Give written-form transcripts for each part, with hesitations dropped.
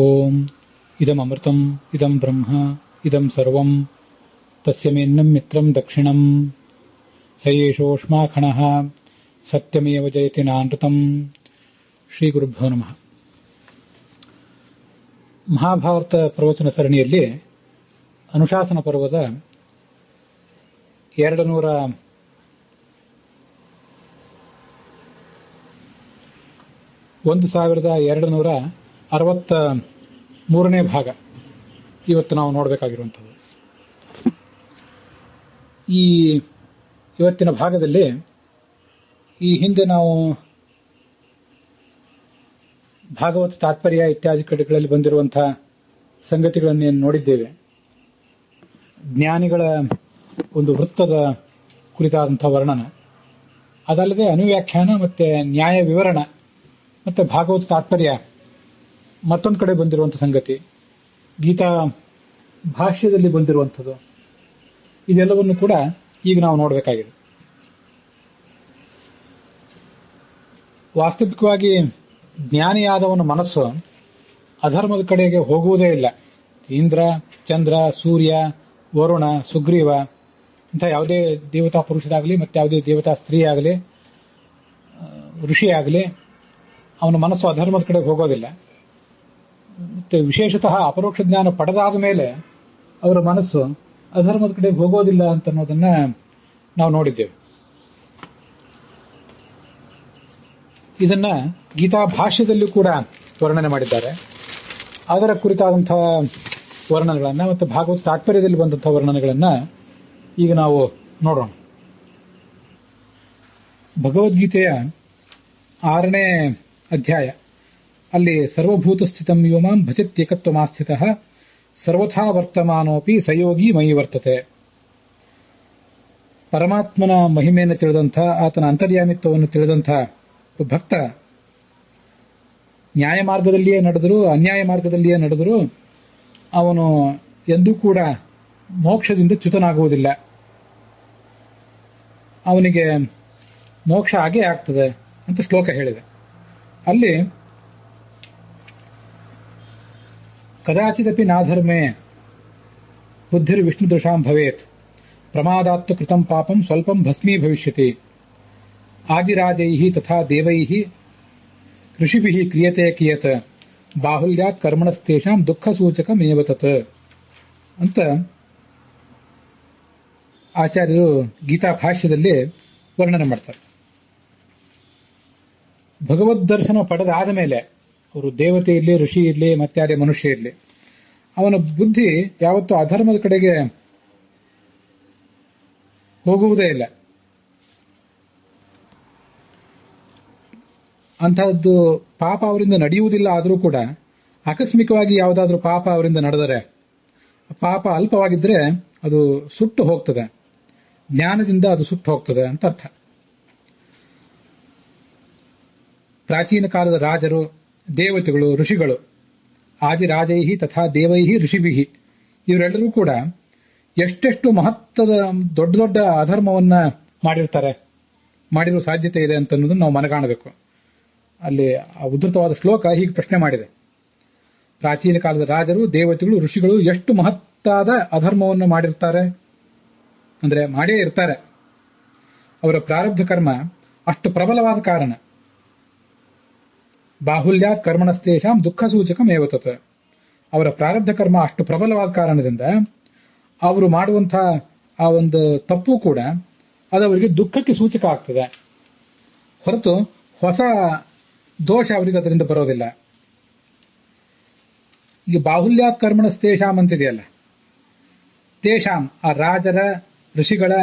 ಓಂ ಇದಂ ಅಮೃತಂ ಇದಂ ಬ್ರಹ್ಮ ಇದಂ ಸರ್ವಂ ತಸ್ಯಮೇನ್ನಂ ಮಿತ್ರಂ ದಕ್ಷಿಣಂ ಸಯೇಷೋಷ್ಮಾಖಣಃ ಸತ್ಯಮೇವ ಜಯತಿ ನಾನೃತಂ. ಶ್ರೀ ಗುರುಭ್ಯೋ ನಮಃ. ಮಹಾಭಾರತ ಪ್ರವಚನ ಸರಣಿಯಲ್ಲಿ ಅನುಶಾಸನ ಪರ್ವದ 1263ನೇ ಭಾಗ ಇವತ್ತು ನಾವು ನೋಡಬೇಕಾಗಿರುವಂಥದ್ದು. ಈ ಇವತ್ತಿನ ಭಾಗದಲ್ಲಿ ಈ ಹಿಂದೆ ನಾವು ಭಾಗವತ ತಾತ್ಪರ್ಯ ಇತ್ಯಾದಿ ಕಡೆಗಳಲ್ಲಿ ಬಂದಿರುವಂತಹ ಸಂಗತಿಗಳನ್ನೇನು ನೋಡಿದ್ದೇವೆ. ಜ್ಞಾನಿಗಳ ಒಂದು ವೃತ್ತದ ಕುರಿತಾದಂತಹ ವರ್ಣನ, ಅದಲ್ಲದೆ ಅನುವ್ಯಾಖ್ಯಾನ ಮತ್ತೆ ನ್ಯಾಯ ವಿವರಣ ಮತ್ತೆ ಭಾಗವತ ತಾತ್ಪರ್ಯ ಮತ್ತೊಂದು ಕಡೆ ಬಂದಿರುವಂತಹ ಸಂಗತಿ, ಗೀತಾ ಭಾಷ್ಯದಲ್ಲಿ ಬಂದಿರುವಂಥದ್ದು, ಇದೆಲ್ಲವನ್ನು ಕೂಡ ಈಗ ನಾವು ನೋಡಬೇಕಾಗಿದೆ. ವಾಸ್ತವಿಕವಾಗಿ ಜ್ಞಾನಿಯಾದವನ ಮನಸ್ಸು ಅಧರ್ಮದ ಕಡೆಗೆ ಹೋಗುವುದೇ ಇಲ್ಲ. ಇಂದ್ರ, ಚಂದ್ರ, ಸೂರ್ಯ, ವರುಣ, ಸುಗ್ರೀವ ಇಂಥ ಯಾವುದೇ ದೇವತಾ ಪುರುಷರಾಗಲಿ ಮತ್ತೆ ಯಾವುದೇ ದೇವತಾ ಸ್ತ್ರೀ ಆಗಲಿ ಋಷಿ ಆಗಲಿ ಅವನ ಮನಸ್ಸು ಅಧರ್ಮದ ಕಡೆಗೆ ಹೋಗೋದಿಲ್ಲ. ಮತ್ತೆ ವಿಶೇಷತಃ ಅಪರೋಕ್ಷ ಜ್ಞಾನ ಪಡೆದಾದ ಮೇಲೆ ಅವರ ಮನಸ್ಸು ಅಧರ್ಮದ ಕಡೆಗೆ ಹೋಗೋದಿಲ್ಲ ಅಂತ ಅನ್ನೋದನ್ನ ನಾವು ನೋಡಿದ್ದೇವೆ. ಇದನ್ನ ಗೀತಾ ಭಾಷ್ಯದಲ್ಲೂ ಕೂಡ ವರ್ಣನೆ ಮಾಡಿದ್ದಾರೆ. ಅದರ ಕುರಿತಾದಂತಹ ವರ್ಣನೆಗಳನ್ನ ಮತ್ತು ಭಾಗವತ ತಾತ್ಪರ್ಯದಲ್ಲಿ ಬಂದಂತಹ ವರ್ಣನೆಗಳನ್ನ ಈಗ ನಾವು ನೋಡೋಣ. ಭಗವದ್ಗೀತೆಯ 6ನೇ ಅಧ್ಯಾಯ ಅಲ್ಲಿ ಸರ್ವಭೂತ ಸ್ಥಿತಂ ಯೋ ಮಾಂ ಭಜತ್ಯೇಕತ್ವಮಾಸ್ಥಿತಃ ಸರ್ವಥಾ ವರ್ತಮಾನೋಪಿ ಸಯೋಗಿ ಮಯಿ ವರ್ತತೆ. ಪರಮಾತ್ಮನ ಮಹಿಮೆಯನ್ನು ತಿಳಿದಂಥ, ಆತನ ಅಂತರ್ಯಾಮಿತ್ವವನ್ನು ತಿಳಿದಂಥ ಭಕ್ತ ನ್ಯಾಯ ಮಾರ್ಗದಲ್ಲಿಯೇ ನಡೆದರೂ ಅನ್ಯಾಯ ಮಾರ್ಗದಲ್ಲಿಯೇ ನಡೆದರೂ ಅವನು ಎಂದೂ ಕೂಡ ಮೋಕ್ಷದಿಂದ ಚ್ಯುತನಾಗುವುದಿಲ್ಲ. ಅವನಿಗೆ ಮೋಕ್ಷ ಆಗೇ ಆಗ್ತದೆ ಅಂತ ಶ್ಲೋಕ ಹೇಳಿದೆ. ಅಲ್ಲಿ ಕದಾಚಿದಪಿ ನಾಧರ್ಮೇ ಬುದ್ಧಿರ್ ವಿಷ್ಣು ದೃಶಾಂ ಭವೇತ್ ಪ್ರಮಾದಾತ್ತು ಕೃತಂ ಪಾಪಂ ಸ್ವಲ್ಪಂ ಭಸ್ಮೀ ಭವಿಷ್ಯತಿ ಆದಿರಾಜೈಃ ತಥಾ ದೇವೈಃ ಋಷಿಭಿಃ ಕ್ರಿಯತೆ ಕಿಯತ್ ಬಾಹುಲ್ಯಾತ್ ಕರ್ಮಣಸ್ತೇಷಾಂ ದುಃಖ ಸೂಚಕಮೇವ ತತ್ ಅಂತ ಆಚಾರ್ಯರು ಗೀತಾ ಭಾಷ್ಯದಲ್ಲಿ ವರ್ಣನೆ ಮಾಡ್ತಾರೆ. ಭಗವದ್ ದರ್ಶನ ಪಡೆದಾದ ಮೇಲೆ ಅವರು ದೇವತೆ ಇರಲಿ, ಋಷಿ ಇರಲಿ, ಮತ್ತೆ ಯಾರೇ ಮನುಷ್ಯ ಇರಲಿ, ಅವನ ಬುದ್ಧಿ ಯಾವತ್ತೂ ಅಧರ್ಮದ ಕಡೆಗೆ ಹೋಗುವುದೇ ಇಲ್ಲ. ಅಂತಹದ್ದು ಪಾಪ ಅವರಿಂದ ನಡೆಯುವುದಿಲ್ಲ. ಆದರೂ ಕೂಡ ಆಕಸ್ಮಿಕವಾಗಿ ಯಾವುದಾದ್ರೂ ಪಾಪ ಅವರಿಂದ ನಡೆದರೆ, ಪಾಪ ಅಲ್ಪವಾಗಿದ್ರೆ ಅದು ಸುಟ್ಟು ಹೋಗ್ತದೆ, ಜ್ಞಾನದಿಂದ ಅದು ಸುಟ್ಟು ಹೋಗ್ತದೆ ಅಂತ ಅರ್ಥ. ಪ್ರಾಚೀನ ಕಾಲದ ರಾಜರು, ದೇವತೆಗಳು, ಋಷಿಗಳು, ಆದಿರಾಜೈಹಿ ತಥಾ ದೇವೈಹಿ ಋಷಿಭಿಹಿ ಇವರೆಲ್ಲರೂ ಕೂಡ ಎಷ್ಟೆಷ್ಟು ಮಹತ್ವದ ದೊಡ್ಡ ದೊಡ್ಡ ಅಧರ್ಮವನ್ನ ಮಾಡಿರುವ ಸಾಧ್ಯತೆ ಇದೆ ಅಂತ ಅನ್ನೋದನ್ನು ನಾವು ಮನಗಾಣಬೇಕು. ಅಲ್ಲಿ ಆ ಉದ್ಧತವಾದ ಶ್ಲೋಕ ಹೀಗೆ ಪ್ರಶ್ನೆ ಮಾಡಿದೆ. ಪ್ರಾಚೀನ ಕಾಲದ ರಾಜರು, ದೇವತೆಗಳು, ಋಷಿಗಳು ಎಷ್ಟು ಮಹತ್ತಾದ ಅಧರ್ಮವನ್ನು ಮಾಡಿರ್ತಾರೆ ಅಂದ್ರೆ ಮಾಡೇ ಇರ್ತಾರೆ. ಅವರ ಪ್ರಾರಬ್ಧ ಕರ್ಮ ಅಷ್ಟು ಪ್ರಬಲವಾದ ಕಾರಣ ಬಾಹುಲ್ಯಾತ್ ಕರ್ಮಣಸ್ತೇಷಾಂ ದುಃಖ ಸೂಚಕಂ ಏವ ತತ್. ಅವರ ಪ್ರಾರಬ್ಧ ಕರ್ಮ ಅಷ್ಟು ಪ್ರಬಲವಾದ ಕಾರಣದಿಂದ ಅವರು ಮಾಡುವಂತಹ ಆ ಒಂದು ತಪ್ಪು ಕೂಡ ಅದವರಿಗೆ ದುಃಖಕ್ಕೆ ಸೂಚಕ ಆಗ್ತದೆ ಹೊರತು ಹೊಸ ದೋಷ ಅವರಿಗೆ ಅದರಿಂದ ಬರೋದಿಲ್ಲ. ಈಗ ಬಾಹುಲ್ಯಾತ್ ಕರ್ಮಣಸ್ತೇಷಾಂ ಅಂತಿದೆಯಲ್ಲ, ತೇಷಾಂ ಆ ರಾಜರ, ಋಷಿಗಳ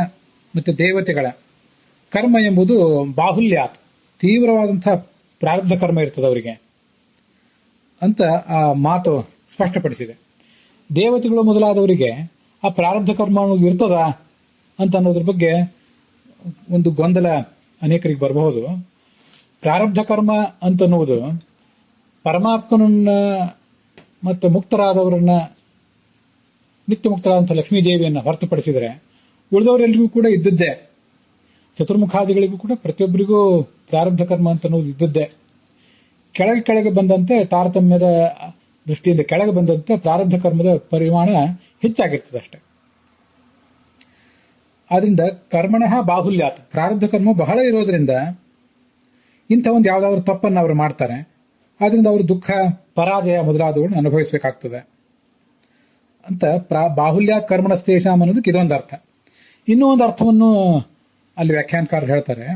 ಮತ್ತು ದೇವತೆಗಳ ಕರ್ಮ ಎಂಬುದು ಬಾಹುಲ್ಯಾತ್ ತೀವ್ರವಾದಂತಹ ಪ್ರಾರಬ್ಧ ಕರ್ಮ ಇರ್ತದೆ ಅವರಿಗೆ ಅಂತ ಆ ಮಾತು ಸ್ಪಷ್ಟಪಡಿಸಿದೆ. ದೇವತೆಗಳು ಮೊದಲಾದವರಿಗೆ ಆ ಪ್ರಾರಬ್ಧ ಕರ್ಮ ಅನ್ನೋದು ಇರ್ತದ ಅಂತ ಅನ್ನೋದ್ರ ಬಗ್ಗೆ ಒಂದು ಗೊಂದಲ ಅನೇಕರಿಗೆ ಬರಬಹುದು. ಪ್ರಾರಬ್ಧ ಕರ್ಮ ಅಂತನ್ನುವುದು ಪರಮಾತ್ಮನನ್ನ ಮತ್ತು ಮುಕ್ತರಾದವರನ್ನ, ನಿತ್ಯ ಮುಕ್ತರಾದಂಥ ಲಕ್ಷ್ಮೀದೇವಿಯನ್ನು ಹೊರತುಪಡಿಸಿದರೆ ಉಳಿದವರೆಲ್ಲರಿಗೂ ಕೂಡ ಇದ್ದದ್ದೇ. ಚತುರ್ಮುಖಾದಿಗಳಿಗೂ ಕೂಡ ಪ್ರತಿಯೊಬ್ಬರಿಗೂ ಪ್ರಾರಬ್ಧ ಕರ್ಮ ಅಂತ ಅನ್ನೋದು ಇದ್ದದ್ದೇ. ಕೆಳಗೆ ಬಂದಂತೆ ತಾರತಮ್ಯದ ದೃಷ್ಟಿಯಿಂದ ಕೆಳಗೆ ಬಂದಂತೆ ಪ್ರಾರಬ್ಧ ಕರ್ಮದ ಪರಿಮಾಣ ಹೆಚ್ಚಾಗಿರ್ತದೆ ಅಷ್ಟೇ. ಆದ್ರಿಂದ ಕರ್ಮಣಃ ಬಾಹುಲ್ಯಾತ್, ಪ್ರಾರಬ್ಧ ಕರ್ಮ ಬಹಳ ಇರೋದ್ರಿಂದ ಇಂಥ ಒಂದು ಯಾವುದಾದ್ರೂ ತಪ್ಪನ್ನು ಅವರು ಮಾಡ್ತಾರೆ. ಆದ್ರಿಂದ ಅವರು ದುಃಖ, ಪರಾಜಯ ಮೊದಲಾದವುಗಳನ್ನು ಅನುಭವಿಸಬೇಕಾಗ್ತದೆ ಅಂತ ಬಾಹುಲ್ಯಾತ್ ಕರ್ಮಣಸ್ತೇಷಾಂ ಅನ್ನೋದಕ್ಕೆ ಇದೊಂದು ಅರ್ಥ. ಇನ್ನೂ ಒಂದು ಅರ್ಥವನ್ನು ಅಲ್ಲಿ ವ್ಯಾಖ್ಯಾನಕಾರರು ಹೇಳ್ತಾರೆ.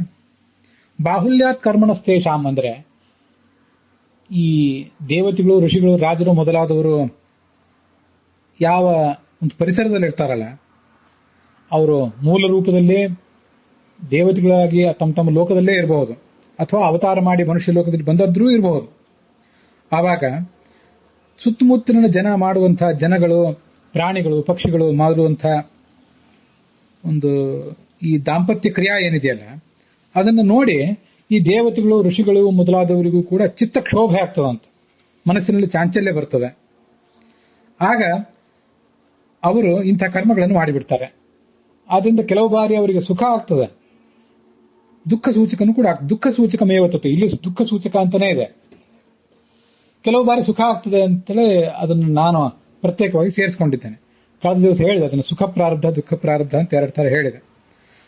ಬಾಹುಲ್ಯಾತ್ ಕರ್ಮಣಸ್ತೇಷಾಂ ಅಂದ್ರೆ ಈ ದೇವತೆಗಳು, ಋಷಿಗಳು, ರಾಜರು ಮೊದಲಾದವರು ಯಾವ ಒಂದು ಪರಿಸರದಲ್ಲಿ ಇರ್ತಾರಲ್ಲ, ಅವರು ಮೂಲ ರೂಪದಲ್ಲೇ ದೇವತೆಗಳಾಗಿ ತಮ್ಮ ತಮ್ಮ ಲೋಕದಲ್ಲೇ ಇರಬಹುದು, ಅಥವಾ ಅವತಾರ ಮಾಡಿ ಮನುಷ್ಯ ಲೋಕದಲ್ಲಿ ಬಂದದ್ರೂ ಇರಬಹುದು. ಆವಾಗ ಸುತ್ತಮುತ್ತಲಿನ ಜನ ಮಾಡುವಂತಹ ಜನಗಳು, ಪ್ರಾಣಿಗಳು, ಪಕ್ಷಿಗಳು ಮಾಡುವಂತಹ ಒಂದು ಈ ದಾಂಪತ್ಯ ಕ್ರಿಯಾ ಏನಿದೆಯಲ್ಲ, ಅದನ್ನು ನೋಡಿ ಈ ದೇವತೆಗಳು, ಋಷಿಗಳು ಮೊದಲಾದವರಿಗೂ ಕೂಡ ಚಿತ್ತಕ್ಷೋಭೆ ಆಗ್ತದಂತ, ಮನಸ್ಸಿನಲ್ಲಿ ಚಾಂಚಲ್ಯ ಬರ್ತದೆ. ಆಗ ಅವರು ಇಂಥ ಕರ್ಮಗಳನ್ನು ಮಾಡಿಬಿಡ್ತಾರೆ. ಆದ್ರಿಂದ ಕೆಲವು ಬಾರಿ ಅವರಿಗೆ ಸುಖ ಆಗ್ತದೆ, ದುಃಖ ಸೂಚಕನೂ ಕೂಡ ದುಃಖ ಸೂಚಕ ಮೇವತ್ತತೆ, ಇಲ್ಲಿ ದುಃಖ ಸೂಚಕ ಅಂತಾನೆ ಇದೆ. ಕೆಲವು ಬಾರಿ ಸುಖ ಆಗ್ತದೆ ಅಂತೇಳಿ ಅದನ್ನು ನಾನು ಪ್ರತ್ಯೇಕವಾಗಿ ಸೇರಿಸ್ಕೊಂಡಿದ್ದೇನೆ. ಕಳೆದ ದಿವಸ ಹೇಳಿದೆ ಅದನ್ನು, ಸುಖ ಪ್ರಾರಬ್ಧ, ದುಃಖ ಪ್ರಾರಬ್ಧ ಅಂತ 2 ಥರ ಹೇಳಿದೆ.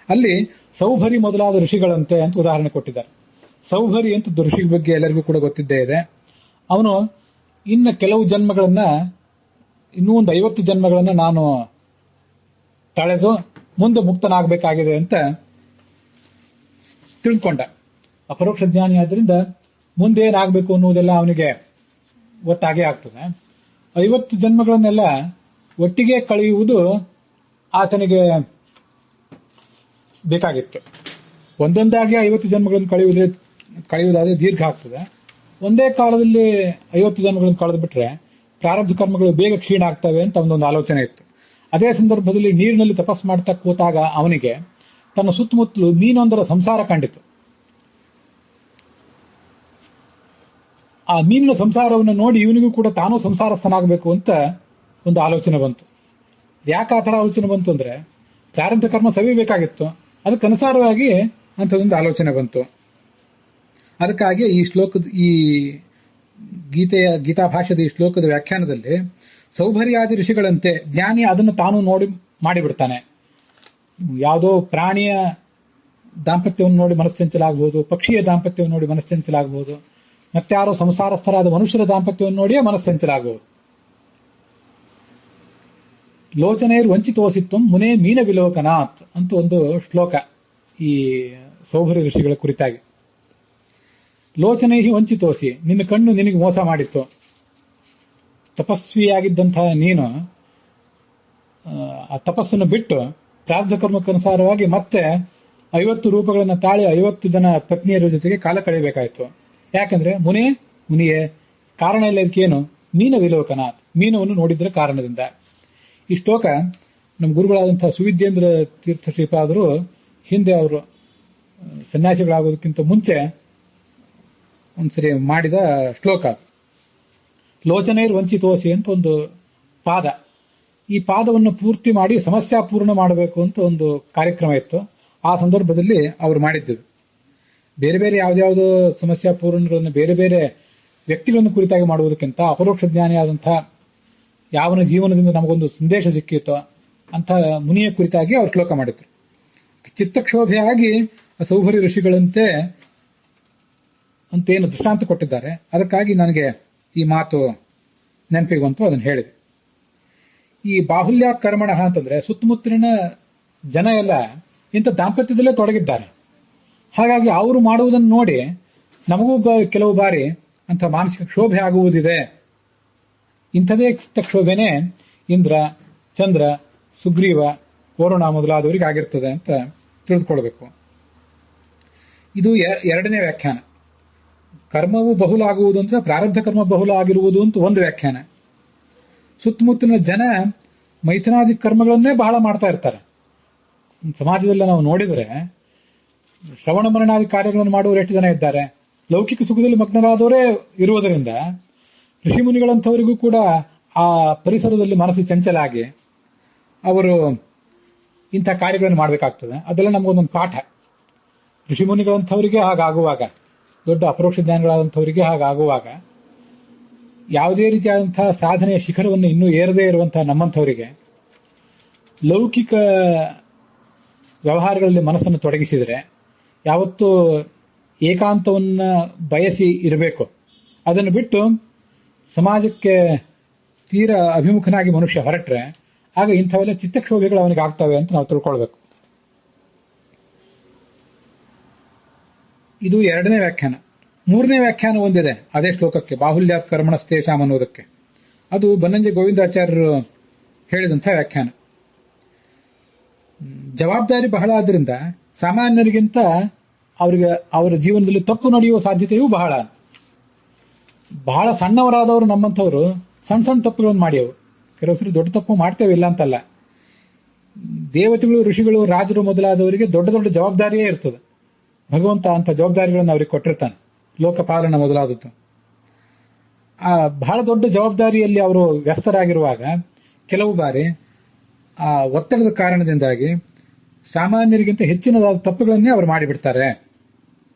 ಅಲ್ಲಿ ಸೌಭರಿ ಮೊದಲಾದ ಋಷಿಗಳಂತೆ ಅಂತ ಉದಾಹರಣೆ ಕೊಟ್ಟಿದ್ದಾರೆ. ಸೌಭರಿ ಅಂತ ಋಷಿ ಬಗ್ಗೆ ಎಲ್ಲರಿಗೂ ಕೂಡ ಗೊತ್ತಿದ್ದೇ ಇದೆ. ಅವನು ಇನ್ನು ಕೆಲವು ಜನ್ಮಗಳನ್ನ, ಇನ್ನೂ ಒಂದು 50 ಜನ್ಮಗಳನ್ನ ನಾನು ತಳೆದು ಮುಂದೆ ಮುಕ್ತನಾಗಬೇಕಾಗಿದೆ ಅಂತ ತಿಳಿದುಕೊಂಡ. ಅಪರೋಕ್ಷ ಜ್ಞಾನಿ ಆದ್ರಿಂದ ಮುಂದೆ ಏನಾಗಬೇಕು ಅನ್ನುವುದೆಲ್ಲ ಅವನಿಗೆ ಗೊತ್ತಾಗೇ ಆಗ್ತದೆ. 50 ಜನ್ಮಗಳನ್ನೆಲ್ಲ ಒಟ್ಟಿಗೆ ಕಳೆಯುವುದು ಆತನಿಗೆ ಬೇಕಾಗಿತ್ತು. ಒಂದೊಂದಾಗಿ 50 ಜನ್ಮಗಳನ್ನು ಕಳೆಯುವುದಾದ್ರೆ ದೀರ್ಘ ಆಗ್ತದೆ. ಒಂದೇ ಕಾಲದಲ್ಲಿ 50 ಜನ್ಮಗಳನ್ನು ಕಳೆದು ಬಿಟ್ರೆ ಪ್ರಾರಬ್ಧ ಕರ್ಮಗಳು ಬೇಗ ಕ್ಷೀಣ ಆಗ್ತವೆ ಅಂತ ಒಂದೊಂದು ಆಲೋಚನೆ ಇತ್ತು. ಅದೇ ಸಂದರ್ಭದಲ್ಲಿ ನೀರಿನಲ್ಲಿ ತಪಸ್ ಮಾಡ್ತಾ ಕೂತಾಗ ಅವನಿಗೆ ತನ್ನ ಸುತ್ತಮುತ್ತಲು ಮೀನೊಂದರ ಸಂಸಾರ ಕಂಡಿತು. ಆ ಮೀನಿನ ಸಂಸಾರವನ್ನು ನೋಡಿ ಇವನಿಗೂ ಕೂಡ ತಾನೂ ಸಂಸಾರಸ್ಥನಾಗಬೇಕು ಅಂತ ಒಂದು ಆಲೋಚನೆ ಬಂತು. ಯಾಕೆ ಆ ಥರ ಆಲೋಚನೆ ಬಂತು ಅಂದ್ರೆ, ಪ್ರಾರಬ್ಧ ಕರ್ಮ ಸವಿಬೇಕಾಗಿತ್ತು, ಅದಕ್ಕನುಸಾರವಾಗಿ ಅಂಥದ್ದೊಂದು ಆಲೋಚನೆ ಬಂತು. ಅದಕ್ಕಾಗಿ ಈ ಶ್ಲೋಕದ, ಈ ಗೀತಾ ಭಾಷ್ಯದ ಈ ಶ್ಲೋಕದ ವ್ಯಾಖ್ಯಾನದಲ್ಲಿ ಸೌಭರ್ಯಾದಿ ಋಷಿಗಳಂತೆ ಜ್ಞಾನಿ ಅದನ್ನು ತಾನು ನೋಡಿ ಮಾಡಿಬಿಡ್ತಾನೆ. ಯಾವುದೋ ಪ್ರಾಣಿಯ ದಾಂಪತ್ಯವನ್ನು ನೋಡಿ ಮನಸ್ಸಂಚಲಾಗಬಹುದು, ಪಕ್ಷಿಯ ದಾಂಪತ್ಯವನ್ನು ನೋಡಿ ಮನಸ್ಸಂಚಲಾಗಬಹುದು, ಮತ್ತಾರೋ ಸಂಸಾರಸ್ಥರಾದ ಮನುಷ್ಯರ ದಾಂಪತ್ಯವನ್ನು ನೋಡಿಯೇ ಮನಸ್ಸಂಚಲಾಗಬಹುದು. ಲೋಚನೆಯರು ವಂಚಿತೋಸಿತ್ವಂ ಮುನೇ ಮೀನ ವಿಲೋಕನಾಥ್ ಅಂತ ಒಂದು ಶ್ಲೋಕ ಈ ಸೌಭರ್ಯ ಋಷಿಗಳ ಕುರಿತಾಗಿ. ಲೋಚನೆ ವಂಚಿತೋಸಿ, ನಿನ್ನ ಕಣ್ಣು ನಿನಗೆ ಮೋಸ ಮಾಡಿತ್ತು. ತಪಸ್ವಿಯಾಗಿದ್ದಂತಹ ನೀನು ಆ ತಪಸ್ಸನ್ನು ಬಿಟ್ಟು ಪ್ರಾರಬ್ಧ ಕರ್ಮಕ್ಕನುಸಾರವಾಗಿ ಮತ್ತೆ 50 ರೂಪಗಳನ್ನು ತಾಳಿ 50 ಜನ ಪತ್ನಿಯರ ಜೊತೆಗೆ ಕಾಲ ಕಳೆಯಬೇಕಾಯಿತು. ಯಾಕಂದ್ರೆ ಮುನಿಯೇ ಕಾರಣ ಇಲ್ಲ, ಇದಕ್ಕೇನು? ಮೀನ ವಿಲೋಕನಾಥ್, ಮೀನವನ್ನು ನೋಡಿದ್ರ ಕಾರಣದಿಂದ. ಈ ಶ್ಲೋಕ ನಮ್ಮ ಗುರುಗಳಾದಂತಹ ಸುವಿದ್ಯೇಂದ್ರ ತೀರ್ಥ ಶ್ರೀಪಾದರು ಹಿಂದೆ ಅವರು ಸನ್ಯಾಸಿಗಳಾಗೋದಕ್ಕಿಂತ ಮುಂಚೆ ಒಂದ್ಸರಿ ಮಾಡಿದ ಶ್ಲೋಕ. ಲೋಚನೆಯರು ವಂಚಿತೋಸಿ ಅಂತ ಒಂದು ಪಾದ. ಈ ಪಾದವನ್ನು ಪೂರ್ತಿ ಮಾಡಿ ಸಮಸ್ಯಾಪೂರ್ಣ ಮಾಡಬೇಕು ಅಂತ ಒಂದು ಕಾರ್ಯಕ್ರಮ ಇತ್ತು. ಆ ಸಂದರ್ಭದಲ್ಲಿ ಅವರು ಮಾಡಿದ್ದರು. ಬೇರೆ ಬೇರೆ ಯಾವ್ದಾವುದೋ ಸಮಸ್ಯಾಪೂರ್ಣಗಳನ್ನು ಬೇರೆ ಬೇರೆ ವ್ಯಕ್ತಿಗಳನ್ನು ಕುರಿತಾಗಿ ಮಾಡುವುದಕ್ಕಿಂತ ಅಪರೋಕ್ಷ ಜ್ಞಾನಿಯಾದಂತಹ ಯಾವನ ಜೀವನದಿಂದ ನಮಗೊಂದು ಸಂದೇಶ ಸಿಕ್ಕಿತ್ತೋ ಅಂತ ಮುನಿಯ ಕುರಿತಾಗಿ ಅವರು ಶ್ಲೋಕ ಮಾಡಿದ್ರು. ಚಿತ್ತಕ್ಷೋಭೆಯಾಗಿ ಸೌಭರ್ಯ ಋಷಿಗಳಂತೆ ಅಂತೇನು ದೃಷ್ಟಾಂತ ಕೊಟ್ಟಿದ್ದಾರೆ. ಅದಕ್ಕಾಗಿ ನನಗೆ ಈ ಮಾತು ನೆನಪಿಗೆ ಬಂತು, ಅದನ್ನು ಹೇಳಿದೆ. ಈ ಬಾಹುಲ್ಯ ಕರ್ಮಣ ಅಂತಂದ್ರೆ ಸುತ್ತಮುತ್ತಲಿನ ಜನ ಎಲ್ಲ ಇಂಥ ದಾಂಪತ್ಯದಲ್ಲೇ ತೊಡಗಿದ್ದಾರೆ. ಹಾಗಾಗಿ ಅವರು ಮಾಡುವುದನ್ನು ನೋಡಿ ನಮಗೂ ಕೆಲವು ಬಾರಿ ಅಂತ ಮಾನಸಿಕ ಕ್ಷೋಭೆ ಆಗುವುದಿದೆ. ಇಂಥದೇ ಚಿತ್ತಕ್ಷೋಭೆನೇ ಇಂದ್ರ, ಚಂದ್ರ, ಸುಗ್ರೀವ, ವರುಣ ಮೊದಲಾದವರಿಗೆ ಆಗಿರ್ತದೆ ಅಂತ ತಿಳಿದುಕೊಳ್ಬೇಕು. ಇದು 2ನೇ ವ್ಯಾಖ್ಯಾನ. ಕರ್ಮವು ಬಹುಲ ಆಗುವುದು ಅಂದ್ರೆ ಪ್ರಾರಬ್ಧ ಕರ್ಮ ಬಹುಲ ಆಗಿರುವುದು ಅಂತ ಒಂದು ವ್ಯಾಖ್ಯಾನ. ಸುತ್ತಮುತ್ತಲಿನ ಜನ ಮೈಥುನಾದಿ ಕರ್ಮಗಳನ್ನೇ ಬಹಳ ಮಾಡ್ತಾ ಇರ್ತಾರೆ. ಸಮಾಜದಲ್ಲಿ ನಾವು ನೋಡಿದರೆ ಶ್ರವಣ ಮರಣಾದಿ ಕಾರ್ಯಗಳನ್ನು ಮಾಡುವವರು ಎಷ್ಟು ಜನ ಇದ್ದಾರೆ. ಲೌಕಿಕ ಸುಖದಲ್ಲಿ ಮಗ್ನರಾದವರೇ ಇರುವುದರಿಂದ ಋಷಿಮುನಿಗಳಂಥವರಿಗೂ ಕೂಡ ಆ ಪರಿಸರದಲ್ಲಿ ಮನಸ್ಸು ಚಂಚಲಾಗಿ ಅವರು ಇಂಥ ಕಾರ್ಯಗಳನ್ನು ಮಾಡಬೇಕಾಗ್ತದೆ. ಅದೆಲ್ಲ ನಮಗೊಂದೊಂದು ಪಾಠ. ಋಷಿಮುನಿಗಳಂಥವರಿಗೆ ಹಾಗಾಗುವಾಗ, ದೊಡ್ಡ ಅಪರೋಕ್ಷ ಜ್ಞಾನಿಗಳಾದಂಥವರಿಗೆ ಹಾಗಾಗುವಾಗ ಯಾವುದೇ ರೀತಿಯಾದಂತಹ ಸಾಧನೆಯ ಶಿಖರವನ್ನು ಇನ್ನೂ ಏರದೇ ಇರುವಂತಹ ನಮ್ಮಂಥವರಿಗೆ ಲೌಕಿಕ ವ್ಯವಹಾರಗಳಲ್ಲಿ ಮನಸ್ಸನ್ನು ತೊಡಗಿಸಿದರೆ ಯಾವತ್ತೂ ಏಕಾಂತವನ್ನ ಬಯಸಿ ಇರಬೇಕು. ಅದನ್ನು ಬಿಟ್ಟು ಸಮಾಜಕ್ಕೆ ತೀರಾ ಅಭಿಮುಖನಾಗಿ ಮನುಷ್ಯ ಹೊರಟ್ರೆ ಆಗ ಇಂಥವೆಲ್ಲ ಚಿತ್ತಕ್ಷೋಭೆಗಳು ಅವನಿಗೆ ಆಗ್ತವೆ ಅಂತ ನಾವು ತಿಳ್ಕೊಳ್ಬೇಕು. ಇದು 2ನೇ ವ್ಯಾಖ್ಯಾನ. 3ನೇ ವ್ಯಾಖ್ಯಾನ ಒಂದಿದೆ ಅದೇ ಶ್ಲೋಕಕ್ಕೆ, ಬಾಹುಲ್ಯಾತ್ ಕರ್ಮಣಸ್ತೇಷಾಂ ಅನ್ನೋದಕ್ಕೆ. ಅದು ಬನ್ನಂಜೆ ಗೋವಿಂದಾಚಾರ್ಯರು ಹೇಳಿದಂಥ ವ್ಯಾಖ್ಯಾನ. ಜವಾಬ್ದಾರಿ ಬಹಳ ಆದ್ರಿಂದ ಸಾಮಾನ್ಯರಿಗಿಂತ ಅವರಿಗೆ ಅವರ ಜೀವನದಲ್ಲಿ ತಪ್ಪು ನಡೆಯುವ ಸಾಧ್ಯತೆಯೂ ಬಹಳ ಸಣ್ಣವರಾದವರು ನಮ್ಮಂಥವ್ರು ಸಣ್ಣ ಸಣ್ಣ ತಪ್ಪುಗಳನ್ನು ಮಾಡಿಯವರು. ಕೆಲವು ದೊಡ್ಡ ತಪ್ಪು ಮಾಡ್ತೇವೆ ಇಲ್ಲ ಅಂತಲ್ಲ. ದೇವತೆಗಳು, ಋಷಿಗಳು, ರಾಜರು ಮೊದಲಾದವರಿಗೆ ದೊಡ್ಡ ದೊಡ್ಡ ಜವಾಬ್ದಾರಿಯೇ ಇರ್ತದೆ. ಭಗವಂತ ಅಂತ ಜವಾಬ್ದಾರಿಗಳನ್ನು ಅವ್ರಿಗೆ ಕೊಟ್ಟಿರ್ತಾನೆ, ಲೋಕಪಾಲನ ಮೊದಲಾದದ್ದು. ಆ ಬಹಳ ದೊಡ್ಡ ಜವಾಬ್ದಾರಿಯಲ್ಲಿ ಅವರು ವ್ಯಸ್ತರಾಗಿರುವಾಗ ಕೆಲವು ಬಾರಿ ಆ ಒತ್ತಡದ ಕಾರಣದಿಂದಾಗಿ ಸಾಮಾನ್ಯರಿಗಿಂತ ಹೆಚ್ಚಿನದಾದ ತಪ್ಪುಗಳನ್ನೇ ಅವರು ಮಾಡಿಬಿಡ್ತಾರೆ.